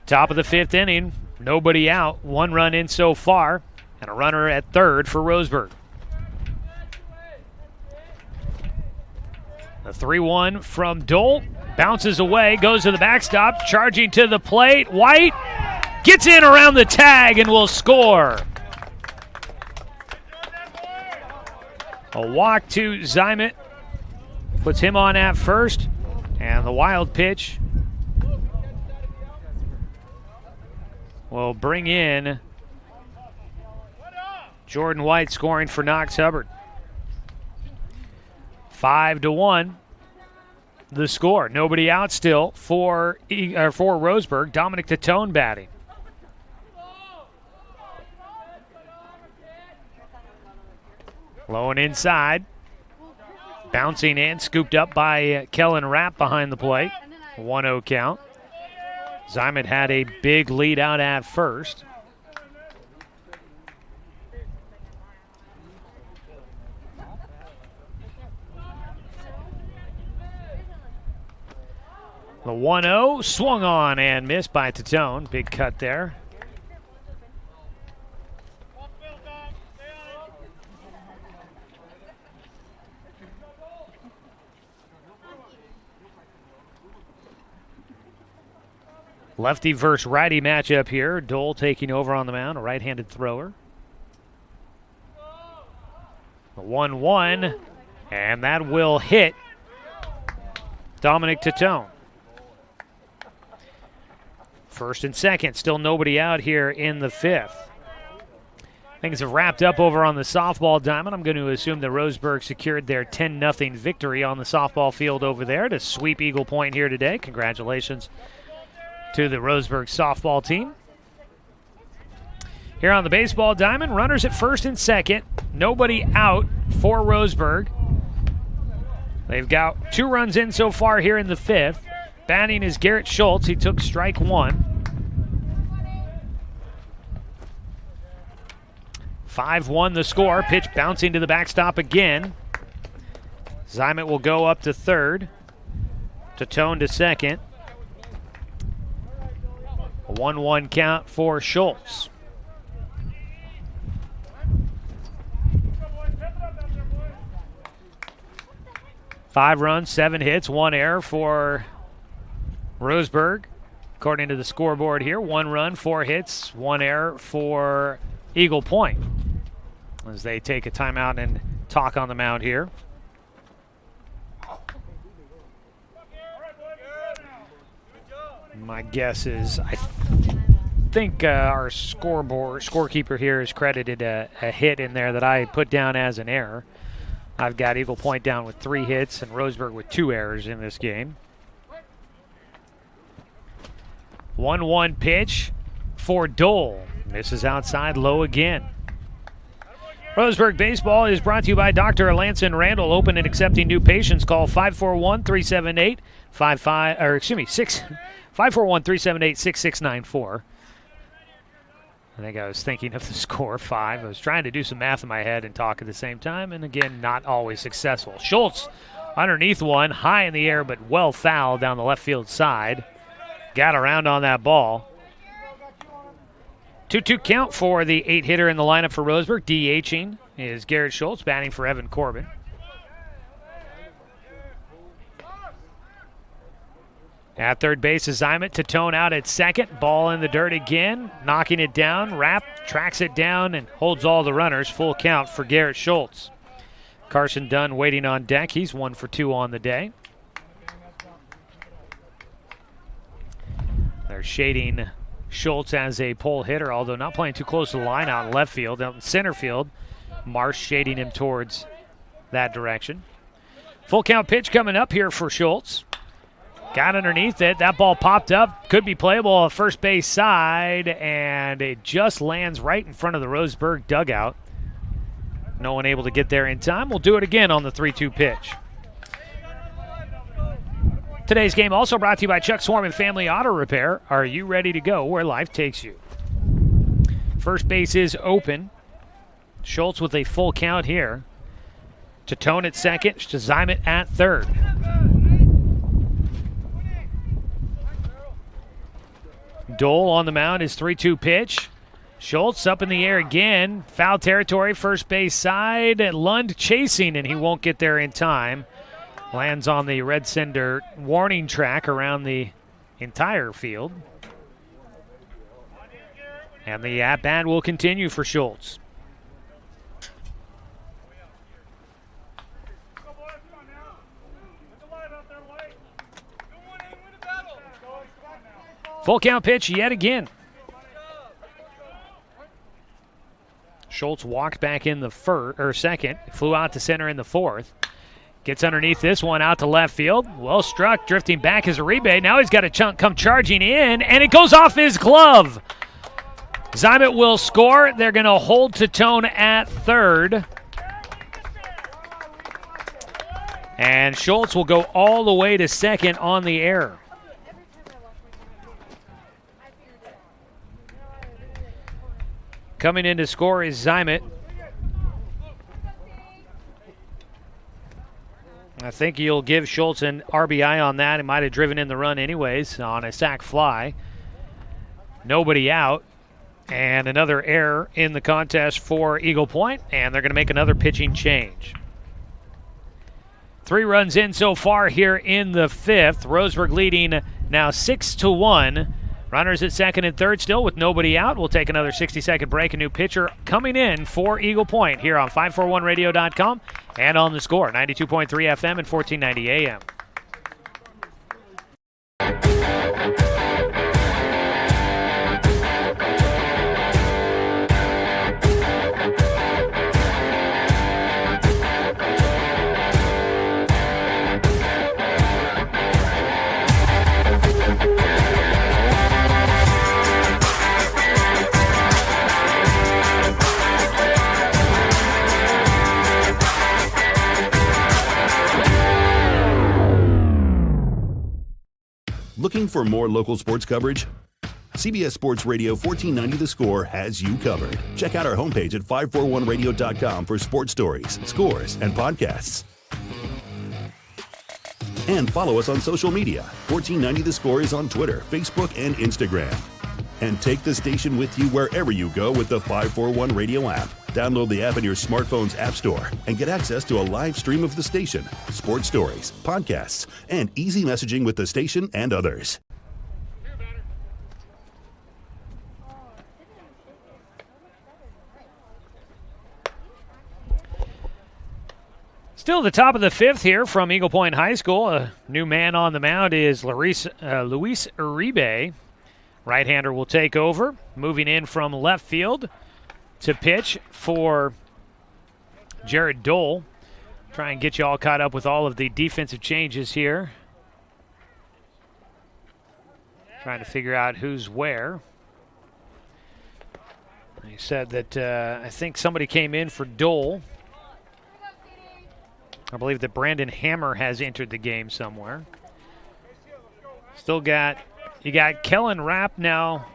Top of the 5th inning, nobody out. 1 run in so far, and a runner at third for Roseburg. The 3-1 from Dole. Bounces away, goes to the backstop, charging to the plate. White gets in around the tag and will score. A walk to Zymet. Puts him on at first. And the wild pitch will bring in Jordan White scoring for Knox Hubbard. 5-1, the score. Nobody out still for Roseburg. Dominic Tatone batting. Low and inside. Bouncing in, scooped up by Kellen Rapp behind the plate. 1-0 count. Zymet had a big lead out at first. The 1-0 swung on and missed by Tatone. Big cut there. Lefty versus righty matchup here. Dole taking over on the mound, a right-handed thrower. The 1-1, and that will hit Dominic Tatone. First and second, still nobody out here in the fifth. Things have wrapped up over on the softball diamond. I'm going to assume that Roseburg secured their 10-0 victory on the softball field over there to sweep Eagle Point here today. Congratulations to the Roseburg softball team. Here on the baseball diamond, runners at first and second. Nobody out for Roseburg. They've got 2 runs in so far here in the fifth. Batting is Garrett Schultz. He took strike 1. 5-1 the score. Pitch bouncing to the backstop again. Zymet will go up to third. Tatone to second. A 1-1 count for Schultz. Five runs, 7 hits, 1 error for Roseburg. According to the scoreboard here, 1 run, 4 hits, 1 error for Eagle Point as they take a timeout and talk on the mound here. My guess is I think our scorekeeper here has credited a hit in there that I put down as an error. I've got Eagle Point down with 3 hits and Roseburg with 2 errors in this game. 1-1 pitch for Dole. Misses outside, low again. Roseburg Baseball is brought to you by Dr. Alanson Randall. Open and accepting new patients. Call 541-378-6694. I think I was thinking of the score, 5. I was trying to do some math in my head and talk at the same time, and again, not always successful. Schultz underneath one, high in the air, but well fouled down the left field side. Got around on that ball. 2-2 count for the 8-hitter in the lineup for Roseburg. DHing is Garrett Schultz, batting for Evan Corbin. At third base is Zymet. Tatone out at second. Ball in the dirt again. Knocking it down. Rapp tracks it down and holds all the runners. Full count for Garrett Schultz. Carson Dunn waiting on deck. He's 1 for 2 on the day. They're shading Schultz as a pole hitter, although not playing too close to the line out in left field. Out in center field, Marsh shading him towards that direction. Full count pitch coming up here for Schultz. Got underneath it. That ball popped up. Could be playable on first base side, and it just lands right in front of the Roseburg dugout. No one able to get there in time. We'll do it again on the 3-2 pitch. Today's game also brought to you by Chuck Swarman Family Auto Repair. Are you ready to go where life takes you? First base is open. Schultz with a full count here. Tatone at second. Zymet at third. Dole on the mound, his 3-2 pitch. Schultz up in the air again. Foul territory, first base side. Lund chasing, and he won't get there in time. Lands on the red cinder warning track around the entire field. And the at-bat will continue for Schultz. Full count pitch yet again. Schultz walked back in the second, flew out to center in the fourth. Gets underneath this one out to left field. Well struck, drifting back is Uribe. Now he's got a come charging in, and it goes off his glove. Zymet will score. They're going to hold Tatone at third. And Schultz will go all the way to second on the error. Coming in to score is Zymet. I think you'll give Schultz an RBI on that. He might have driven in the run anyways on a sac fly. Nobody out. And another error in the contest for Eagle Point, and they're going to make another pitching change. 3 runs in so far here in the fifth. Roseburg leading now 6-1 Runners at second and third still with nobody out. We'll take another 60-second break. A new pitcher coming in for Eagle Point here on 541radio.com and on The Score, 92.3 FM and 1490 AM. Looking for more local sports coverage? CBS Sports Radio 1490 The Score has you covered. Check out our homepage at 541radio.com for sports stories, scores, and podcasts. And follow us on social media. 1490 The Score is on Twitter, Facebook, and Instagram. And take the station with you wherever you go with the 541 Radio app. Download the app in your smartphone's app store and get access to a live stream of the station, sports stories, podcasts, and easy messaging with the station and others. Still at the top of the fifth here from Eagle Point High School. A new man on the mound is Luis Uribe. Right-hander will take over, moving in from left field to pitch for Jared Dole. Try and get you all caught up with all of the defensive changes here. Trying to figure out who's where. He said that I think somebody came in for Dole. I believe that Brandon Hammer has entered the game somewhere. You got Kellen Rapp now.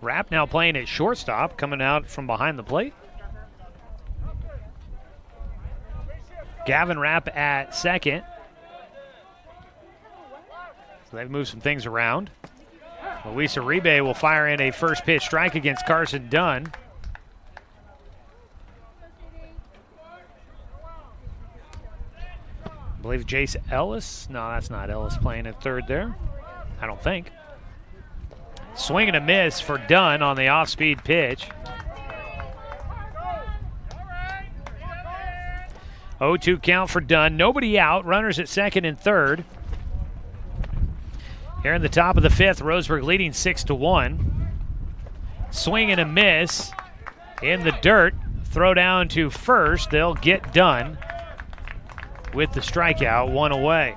Rapp now playing at shortstop, coming out from behind the plate. Gavin Rapp at second. So they've moved some things around. Luis Uribe will fire in a first pitch strike against Carson Dunn. I believe Jace Ellis. No, that's not Ellis playing at third there. I don't think. Swing and a miss for Dunn on the off-speed pitch. 0-2 count for Dunn. Nobody out. Runners at second and third. Here in the top of the fifth, Roseburg leading 6-1. Swing and a miss in the dirt. Throw down to first. They'll get Dunn with the strikeout, one away.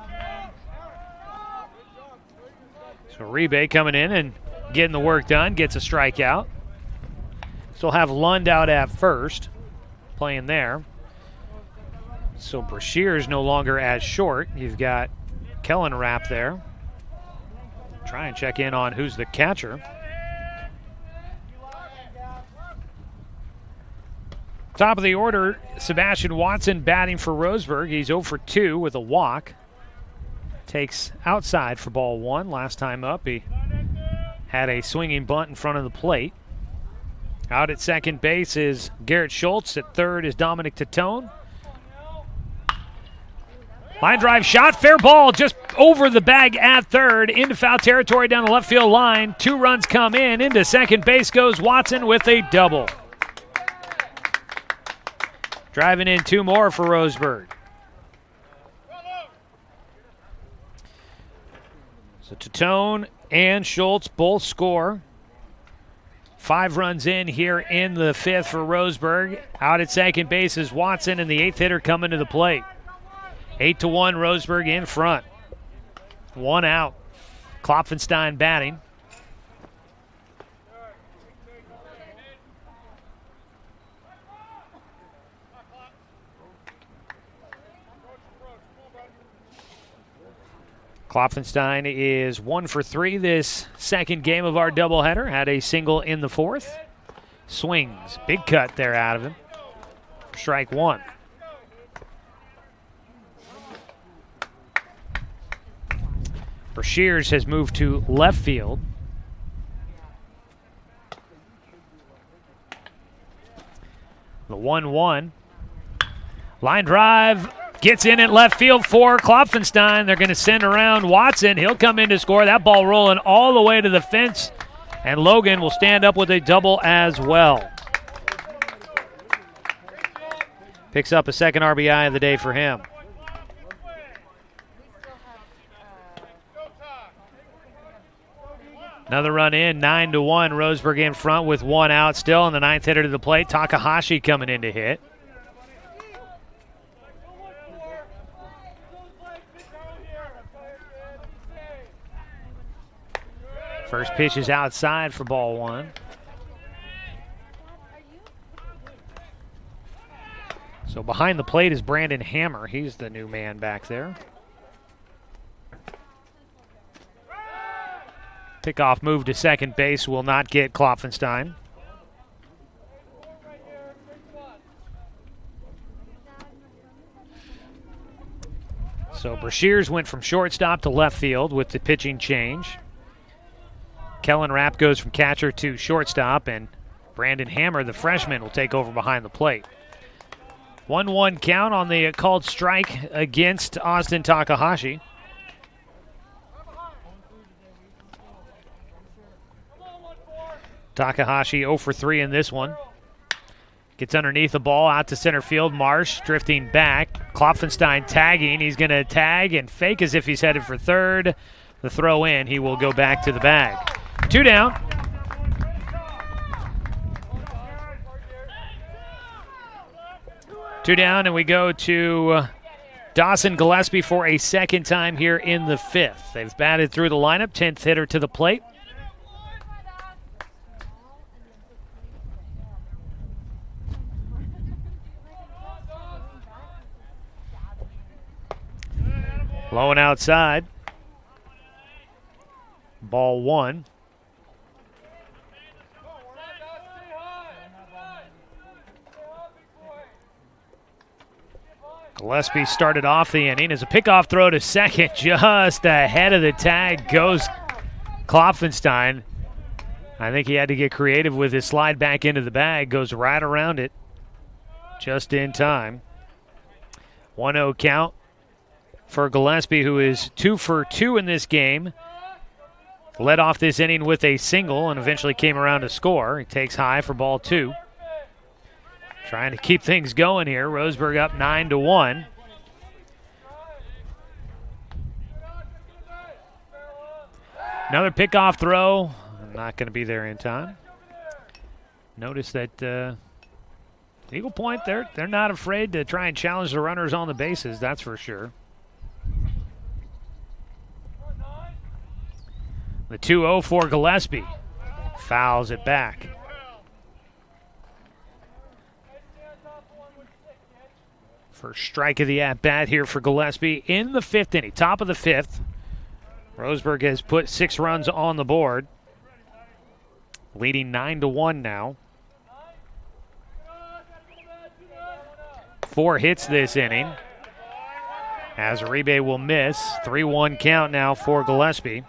So Uribe coming in and getting the work done, gets a strikeout. Still have Lund out at first, playing there. So Brashear's no longer as short. You've got Kellen Rapp there. Try and check in on who's the catcher. Top of the order, Sebastian Watson batting for Roseburg. He's 0 for 2 with a walk. Takes outside for ball one. Last time up, he had a swinging bunt in front of the plate. Out at second base is Garrett Schultz. At third is Dominic Tatone. Line drive shot, fair ball, just over the bag at third, into foul territory down the left field line. 2 runs come in, into second base goes Watson with a double. Driving in 2 more for Roseburg. So Tatone and Schultz both score. 5 runs in here in the fifth for Roseburg. Out at second base is Watson, and the 8th hitter coming to the plate. 8-1 Roseburg in front. 1 out. Klopfenstein batting. Klopfenstein is 1 for 3 this second game of our doubleheader. Had a single in the fourth. Swings. Big cut there out of him. Strike 1. Brashears has moved to left field. The 1-1. Line drive Gets in at left field for Klopfenstein. They're going to send around Watson. He'll come in to score. That ball rolling all the way to the fence. And Logan will stand up with a double as well. Picks up a second RBI of the day for him. Another run in, 9-1. Roseburg in front with one out still, and the ninth hitter to the plate. Takahashi coming in to hit. First pitch is outside for ball one. So behind the plate is Brandon Hammer. He's the new man back there. Pickoff move to second base will not get Klopfenstein. So Brashears went from shortstop to left field with the pitching change. Kellen Rapp goes from catcher to shortstop, and Brandon Hammer, the freshman, will take over behind the plate. 1-1 count on the called strike against Austin Takahashi. Takahashi 0 for 3 in this one. Gets underneath the ball out to center field. Marsh drifting back. Klopfenstein tagging. He's going to tag and fake as if he's headed for third. The throw in. He will go back to the bag. 2 down. Two down, and we go to Dawson Gillespie for a second time here in the fifth. They've batted through the lineup. 10th hitter to the plate. Low and outside. Ball one. Gillespie started off the inning as a pickoff throw to second. Just ahead of the tag goes Klopfenstein. I think he had to get creative with his slide back into the bag. Goes right around it just in time. 1-0 count for Gillespie, who is 2 for 2 in this game. Led off this inning with a single and eventually came around to score. He takes high for ball 2. Trying to keep things going here. Roseburg up 9-1. Another pickoff throw. Not going to be there in time. Notice that Eagle Point, they're not afraid to try and challenge the runners on the bases, that's for sure. The 2-0 for Gillespie. Fouls it back. First strike of the at-bat here for Gillespie in the fifth inning, top of the fifth. Roseburg has put 6 runs on the board, leading 9-1 now. 4 hits this inning, as Uribe will miss. 3-1 count now for Gillespie.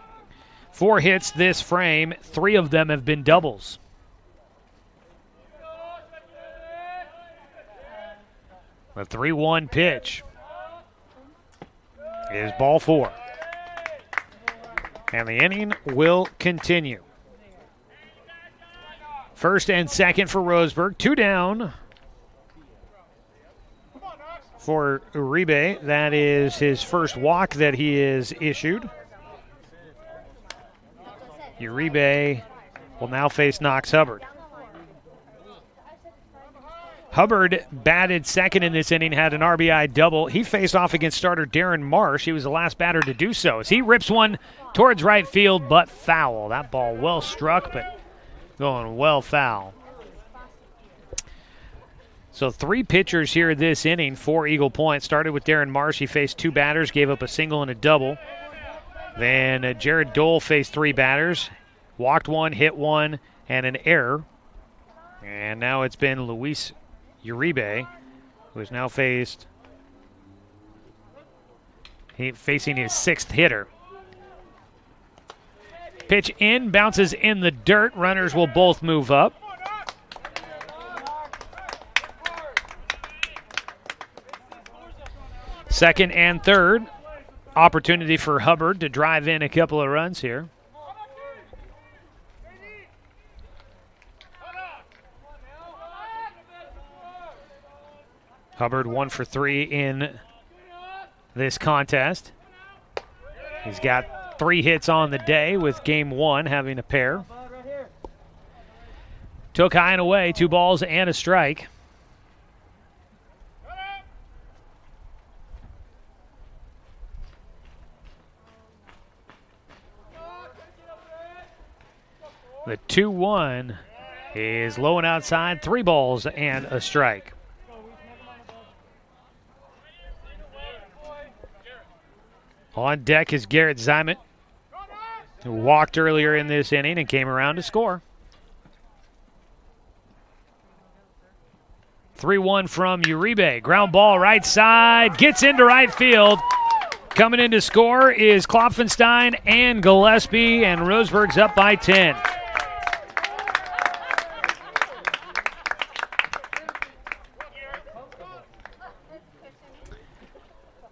4 hits this frame, 3 of them have been doubles. The 3-1 pitch is ball 4. And the inning will continue. First and second for Roseburg. 2 down for Uribe. That is his first walk that he is issued. Uribe will now face Knox Hubbard. Hubbard batted second in this inning, had an RBI double. He faced off against starter Darren Marsh. He was the last batter to do so as he rips one towards right field, but foul. That ball well struck, but going well foul. So 3 pitchers here this inning for Eagle Point. Started with Darren Marsh. He faced 2 batters, gave up a single and a double. Then Jared Dole faced 3 batters, walked 1, hit 1, and an error. And now it's been Luis Uribe, who is now facing his 6th hitter. Pitch in, bounces in the dirt. Runners will both move up. Second and third. Opportunity for Hubbard to drive in a couple of runs here. Hubbard 1 for 3 in this contest. He's got 3 hits on the day, with game 1 having a pair. Took high and away, 2 balls and a strike. The 2-1 is low and outside, 3 balls and a strike. On deck is Garrett Zimet, who walked earlier in this inning and came around to score. 3-1 from Uribe. Ground ball right side, gets into right field. Coming in to score is Klopfenstein and Gillespie, and Roseburg's up by 10.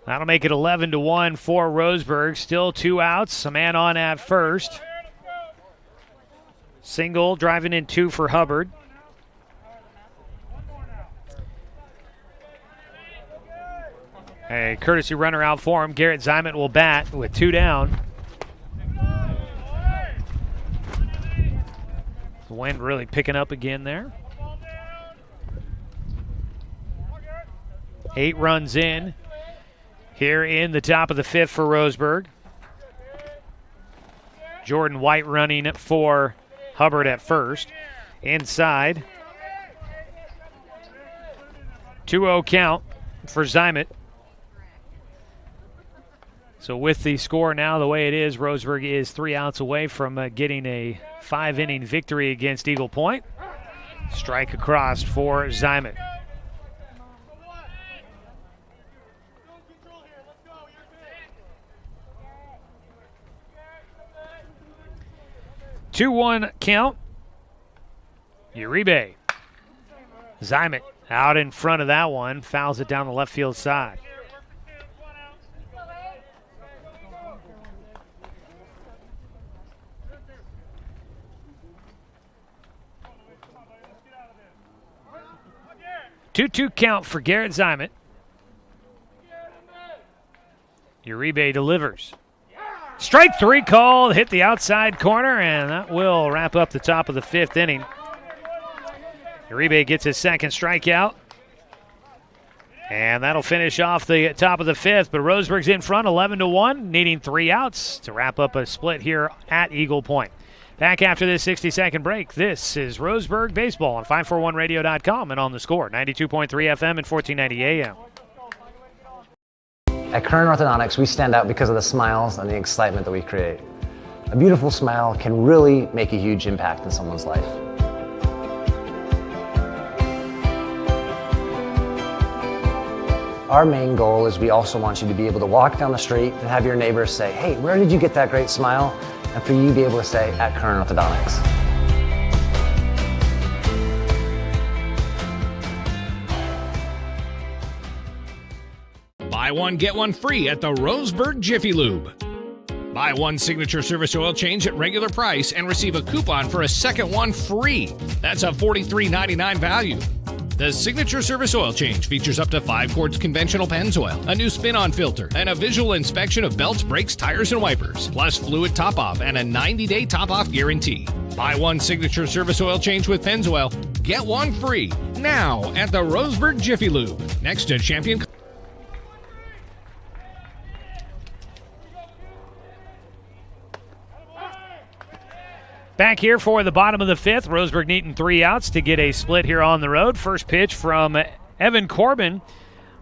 That'll make it 11-1 for Roseburg. Still 2 outs, a man on at first. Single, driving in 2 for Hubbard. A courtesy runner out for him. Garrett Zimet will bat with 2 down. The wind really picking up again there. 8 runs in here in the top of the 5th for Roseburg. Jordan White running for Hubbard at first. Inside. 2-0 count for Zimet. So with the score now the way it is, Roseburg is 3 outs away from getting a 5-inning victory against Eagle Point. Strike across for Zimet. Two-one count. Uribe. Zimet out in front of that one, fouls it down the left field side. Two-two count for Garrett Zimet. Uribe delivers. Strike 3 called, hit the outside corner, and that will wrap up the top of the 5th inning. Uribe gets his second strikeout, and that'll finish off the top of the 5th. But Roseburg's in front, 11-1, needing 3 outs to wrap up a split here at Eagle Point. Back after this 60-second break, this is Roseburg Baseball on 541radio.com and on the Score, 92.3 FM and 1490 AM. At Current Orthodontics, we stand out because of the smiles and the excitement that we create. A beautiful smile can really make a huge impact in someone's life. Our main goal is we also want you to be able to walk down the street and have your neighbors say, "Hey, where did you get that great smile?" And for you to be able to say, "At Current Orthodontics." Buy one, get one free at the Roseburg Jiffy Lube. Buy one signature service oil change at regular price and receive a coupon for a second one free. That's a $43.99 value. The signature service oil change features up to 5 quarts conventional Pennzoil, a new spin-on filter, and a visual inspection of belts, brakes, tires, and wipers, plus fluid top-off and a 90-day top-off guarantee. Buy one signature service oil change with Pennzoil, get one free now at the Roseburg Jiffy Lube, next to Champion. Back here for the bottom of the 5th. Roseburg needing 3 outs to get a split here on the road. First pitch from Evan Corbin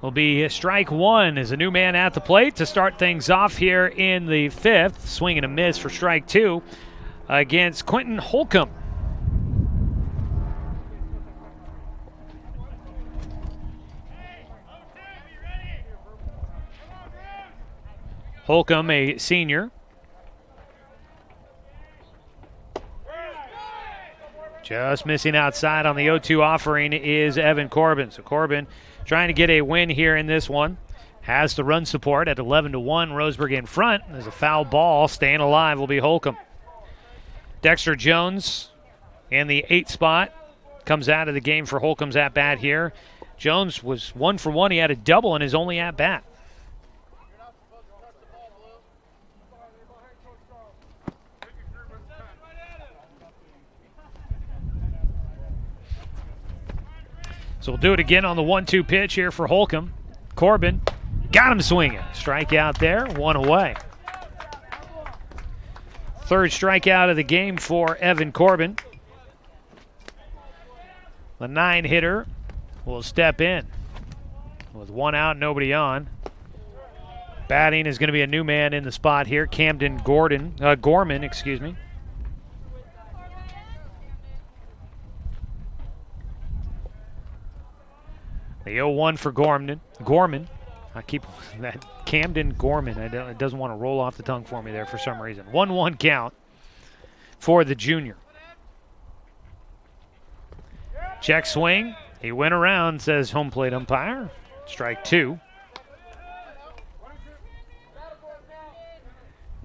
will be strike 1 as a new man at the plate to start things off here in the 5th. Swing and a miss for strike 2 against Quentin Holcomb. Holcomb, a senior. Just missing outside on the 0-2 offering is Evan Corbin. So Corbin trying to get a win here in this one. has the run support at 11-1. Roseburg in front. There's a foul ball. Staying alive will be Holcomb. Dexter Jones in the 8 spot comes out of the game for Holcomb's at-bat here. Jones was 1 for 1. He had a double in his only at-bat. So we'll do it again on the 1-2 pitch here for Holcomb. Corbin got him swinging. Strikeout there, 1 away. Third strikeout of the game for Evan Corbin. The 9-hitter will step in with 1 out, nobody on. Batting is going to be a new man in the spot here, Camden Gorman, excuse me. The 0-1 for Gorman. I keep that Camden Gorman. It doesn't want to roll off the tongue for me there for some reason. 1-1 count for the junior. Check swing. He went around, says home plate umpire. Strike 2.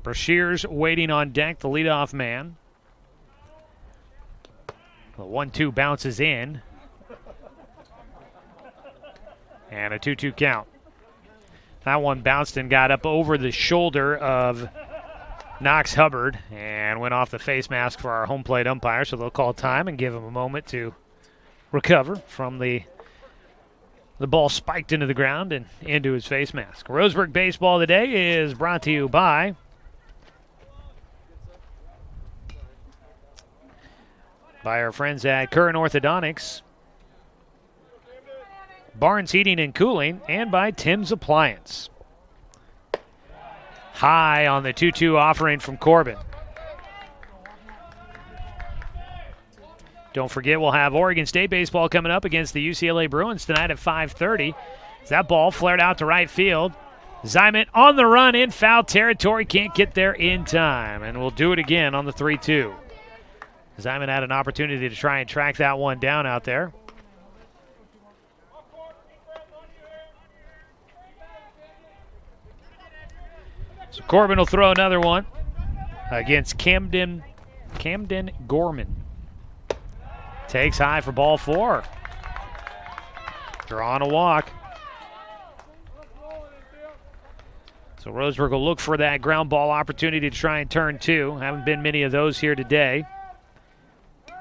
Brashears waiting on deck, the leadoff man. The 1-2 bounces in. And a 2-2 count. That one bounced and got up over the shoulder of Knox Hubbard and went off the face mask for our home plate umpire, so they'll call time and give him a moment to recover from the ball spiked into the ground and into his face mask. Roseburg Baseball today is brought to you by our friends at Curran Orthodontics, Barnes Heating and Cooling, and by Tim's Appliance. High on the 2-2 offering from Corbin. Don't forget, we'll have Oregon State baseball coming up against the UCLA Bruins tonight at 5:30. That ball flared out to right field. Zyment on the run in foul territory, can't get there in time, and we'll do it again on the 3-2. Zyment had an opportunity to try and track that one down out there. So Corbin will throw another one against Camden Gorman. Takes high for ball 4. Drawing a walk. So Roseburg will look for that ground ball opportunity to try and turn 2. Haven't been many of those here today.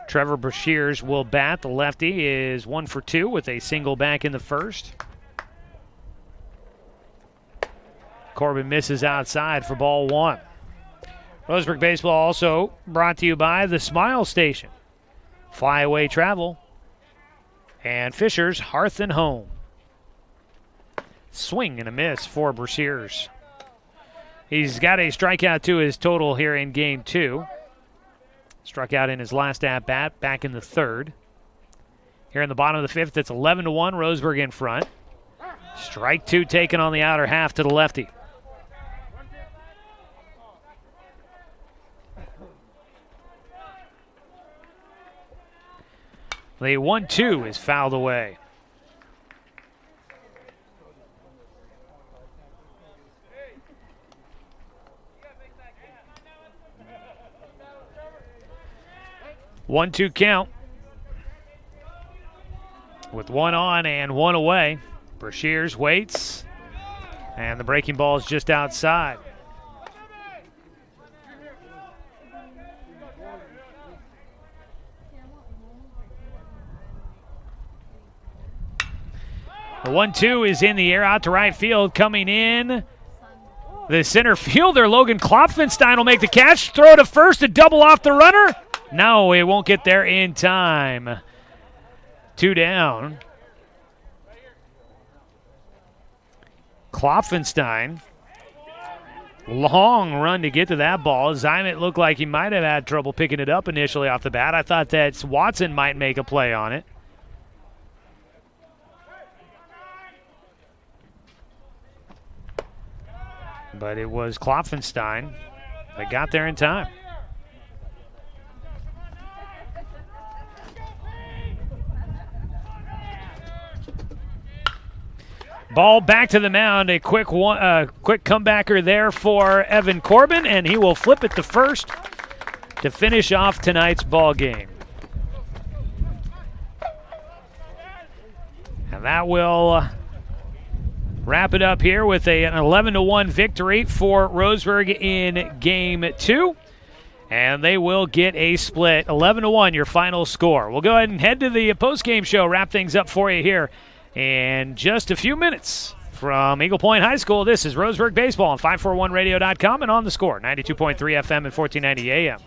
Trevor Brashears will bat. The lefty is 1 for 2 with a single back in the first. Corbin misses outside for ball 1. Roseburg Baseball also brought to you by the Smile Station, Flyaway Travel, and Fisher's Hearth and Home. Swing and a miss for Brashears. He's got a strikeout to his total here in game 2. Struck out in his last at-bat back in the 3rd. Here in the bottom of the 5th, it's 11-1, Roseburg in front. Strike 2 taken on the outer half to the lefty. The 1-2 is fouled away. One-two count. With 1 on and 1 away. Brashears waits. And the breaking ball is just outside. The 1-2 is in the air out to right field. Coming in, the center fielder, Logan Klopfenstein, will make the catch. Throw to first to double off the runner. No, it won't get there in time. 2 down. Klopfenstein. Long run to get to that ball. Zyment looked like he might have had trouble picking it up initially off the bat. I thought that Watson might make a play on it. But it was Klopfenstein that got there in time. Ball back to the mound. A quick comebacker there for Evan Corbin, and he will flip it to first to finish off tonight's ball game. And that will wrap it up here with an 11-1 victory for Roseburg in Game 2. And they will get a split. 11-1, your final score. We'll go ahead and head to the post-game show, wrap things up for you here in just a few minutes. From Eagle Point High School, this is Roseburg Baseball on 541radio.com and on the score, 92.3 FM and 1490 AM.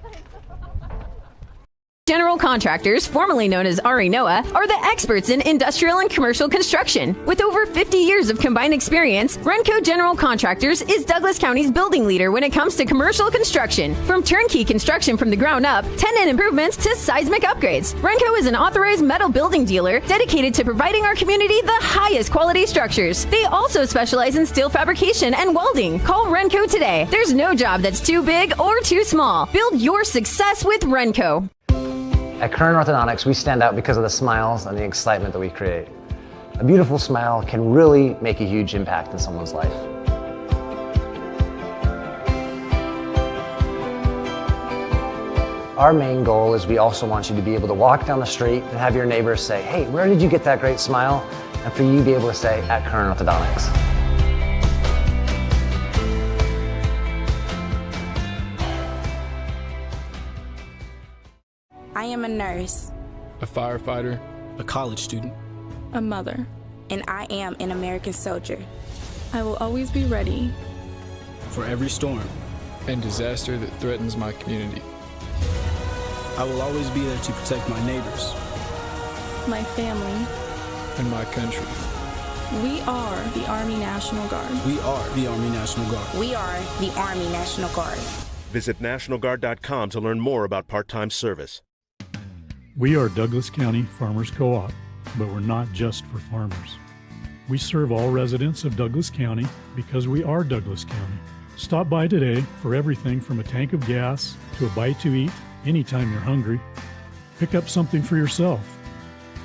General Contractors, formerly known as Ari Noah, are the experts in industrial and commercial construction. With over 50 years of combined experience, Renco General Contractors is Douglas County's building leader when it comes to commercial construction. From turnkey construction from the ground up, tenant improvements to seismic upgrades, Renco is an authorized metal building dealer dedicated to providing our community the highest quality structures. They also specialize in steel fabrication and welding. Call Renco today. There's no job that's too big or too small. Build your success with Renco. At Kern Orthodontics, we stand out because of the smiles and the excitement that we create. A beautiful smile can really make a huge impact in someone's life. Our main goal is we also want you to be able to walk down the street and have your neighbors say, "Hey, where did you get that great smile?" And for you to be able to say, "At Kern Orthodontics." I am a nurse, a firefighter, a college student, a mother, and I am an American soldier. I will always be ready for every storm and disaster that threatens my community. I will always be there to protect my neighbors, my family, and my country. We are the Army National Guard. We are the Army National Guard. We are the Army National Guard. Visit nationalguard.com to learn more about part-time service. We are Douglas County Farmers Co-op, but we're not just for farmers. We serve all residents of Douglas County because we are Douglas County. Stop by today for everything from a tank of gas to a bite to eat anytime you're hungry. Pick up something for yourself,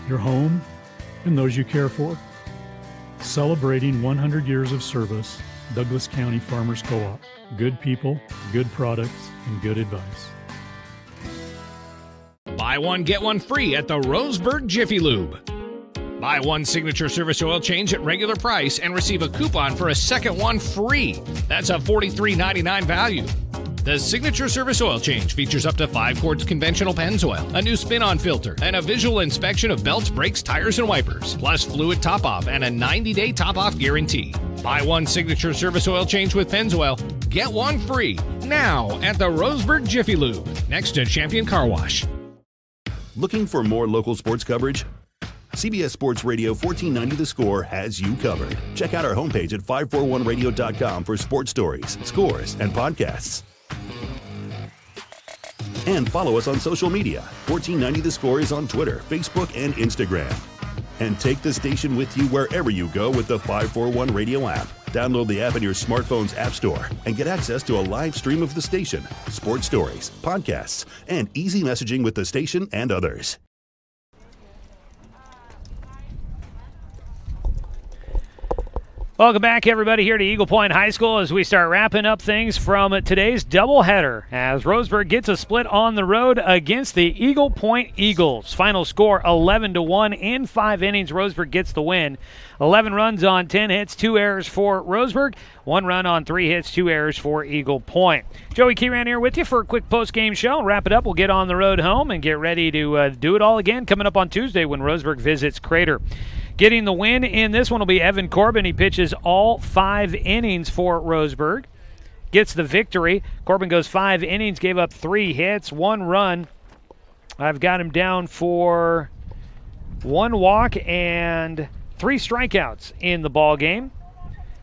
your home, and those you care for. Celebrating 100 years of service, Douglas County Farmers Co-op. Good people, good products, and good advice. Buy one, get one free at the Roseburg Jiffy Lube. Buy one signature service oil change at regular price and receive a coupon for a second one free. That's a $43.99 value. The signature service oil change features up to 5 quarts conventional Pennzoil, a new spin-on filter, and a visual inspection of belts, brakes, tires, and wipers, plus fluid top-off and a 90-day top-off guarantee. Buy one signature service oil change with Pennzoil, get one free now at the Roseburg Jiffy Lube, next to Champion Car Wash. Looking for more local sports coverage? CBS Sports Radio 1490 The Score has you covered. Check out our homepage at 541radio.com for sports stories, scores, and podcasts. And follow us on social media. 1490 The Score is on Twitter, Facebook, and Instagram. And take the station with you wherever you go with the 541 Radio app. Download the app in your smartphone's app store and get access to a live stream of the station, sports stories, podcasts, and easy messaging with the station and others. Welcome back, everybody, here to Eagle Point High School as we start wrapping up things from today's doubleheader as Roseburg gets a split on the road against the Eagle Point Eagles. Final score 11-1 in 5 innings. Roseburg gets the win. 11 runs on 10 hits, 2 errors for Roseburg, 1 run on 3 hits, 2 errors for Eagle Point. Joey Keyran here with you for a quick post-game show. Wrap it up. We'll get on the road home and get ready to do it all again coming up on Tuesday when Roseburg visits Crater. Getting the win in this one will be Evan Corbin. He pitches all 5 innings for Roseburg. Gets the victory. Corbin goes 5 innings, gave up 3 hits, 1 run. I've got him down for 1 walk and 3 strikeouts in the ball game.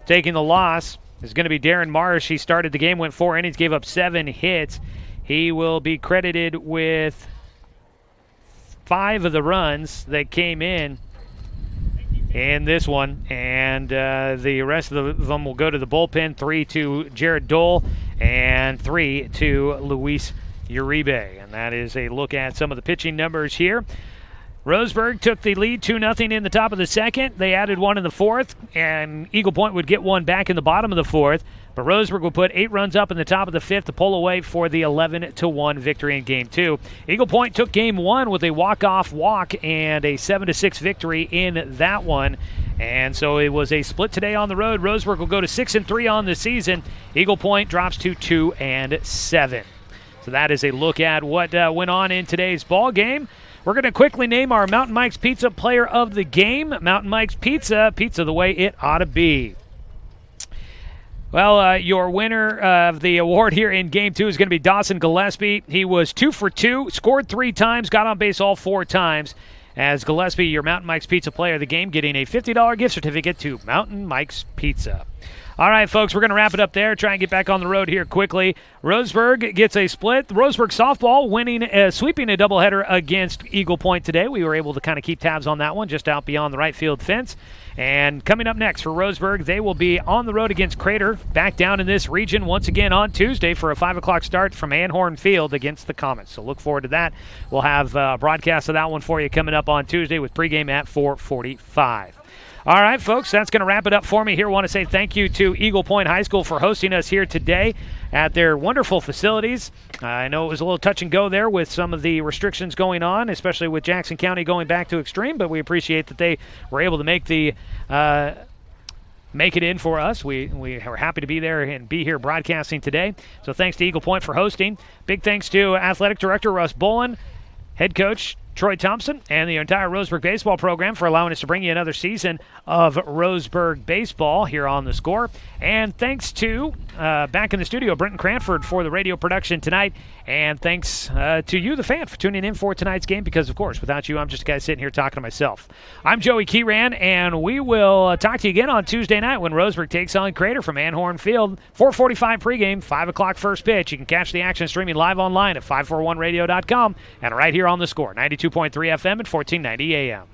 Taking the loss is going to be Darren Marsh. He started the game, went 4 innings, gave up 7 hits. He will be credited with 5 of the runs that came in this one, and the rest of them will go to the bullpen. 3 to Jared Dole and 3 to Luis Uribe. And that is a look at some of the pitching numbers here. Roseburg took the lead 2-0 in the top of the second. They added one in the fourth, and Eagle Point would get one back in the bottom of the fourth. But Roseburg will put 8 runs up in the top of the fifth to pull away for the 11-1 victory in Game 2. Eagle Point took Game 1 with a walk-off walk and a 7-6 victory in that one. And so it was a split today on the road. Roseburg will go to 6-3 on the season. Eagle Point drops to 2-7. So that is a look at what went on in today's ball game. We're going to quickly name our Mountain Mike's Pizza player of the game. Mountain Mike's Pizza, pizza the way it ought to be. Well, your winner of the award here in Game 2 is going to be Dawson Gillespie. He was 2 for 2, scored 3 times, got on base all 4 times. As Gillespie, your Mountain Mike's Pizza player of the game, getting a $50 gift certificate to Mountain Mike's Pizza. All right, folks, we're going to wrap it up there. Try and get back on the road here quickly. Roseburg gets a split. Roseburg softball sweeping a doubleheader against Eagle Point today. We were able to kind of keep tabs on that one just out beyond the right field fence. And coming up next for Roseburg, they will be on the road against Crater, back down in this region once again on Tuesday for a 5 o'clock start from Anhorn Field against the Comets. So look forward to that. We'll have a broadcast of that one for you coming up on Tuesday with pregame at 4:45. All right, folks, that's going to wrap it up for me here. I want to say thank you to Eagle Point High School for hosting us here today at their wonderful facilities. I know it was a little touch and go there with some of the restrictions going on, especially with Jackson County going back to extreme, but we appreciate that they were able to make it in for us. We are happy to be there and be here broadcasting today. So thanks to Eagle Point for hosting. Big thanks to Athletic Director Russ Bolin, head coach Troy Thompson, and the entire Roseburg baseball program for allowing us to bring you another season of Roseburg baseball here on The Score. And thanks to, back in the studio, Brenton Cranford for the radio production tonight. And thanks to you, the fan, for tuning in for tonight's game because, of course, without you, I'm just a guy sitting here talking to myself. I'm Joey Keyran, and we will talk to you again on Tuesday night when Roseburg takes on Crater from Anhorn Field. 4:45 pregame, 5 o'clock first pitch. You can catch the action streaming live online at 541radio.com and right here on The Score, 92.3 FM and 1490 AM.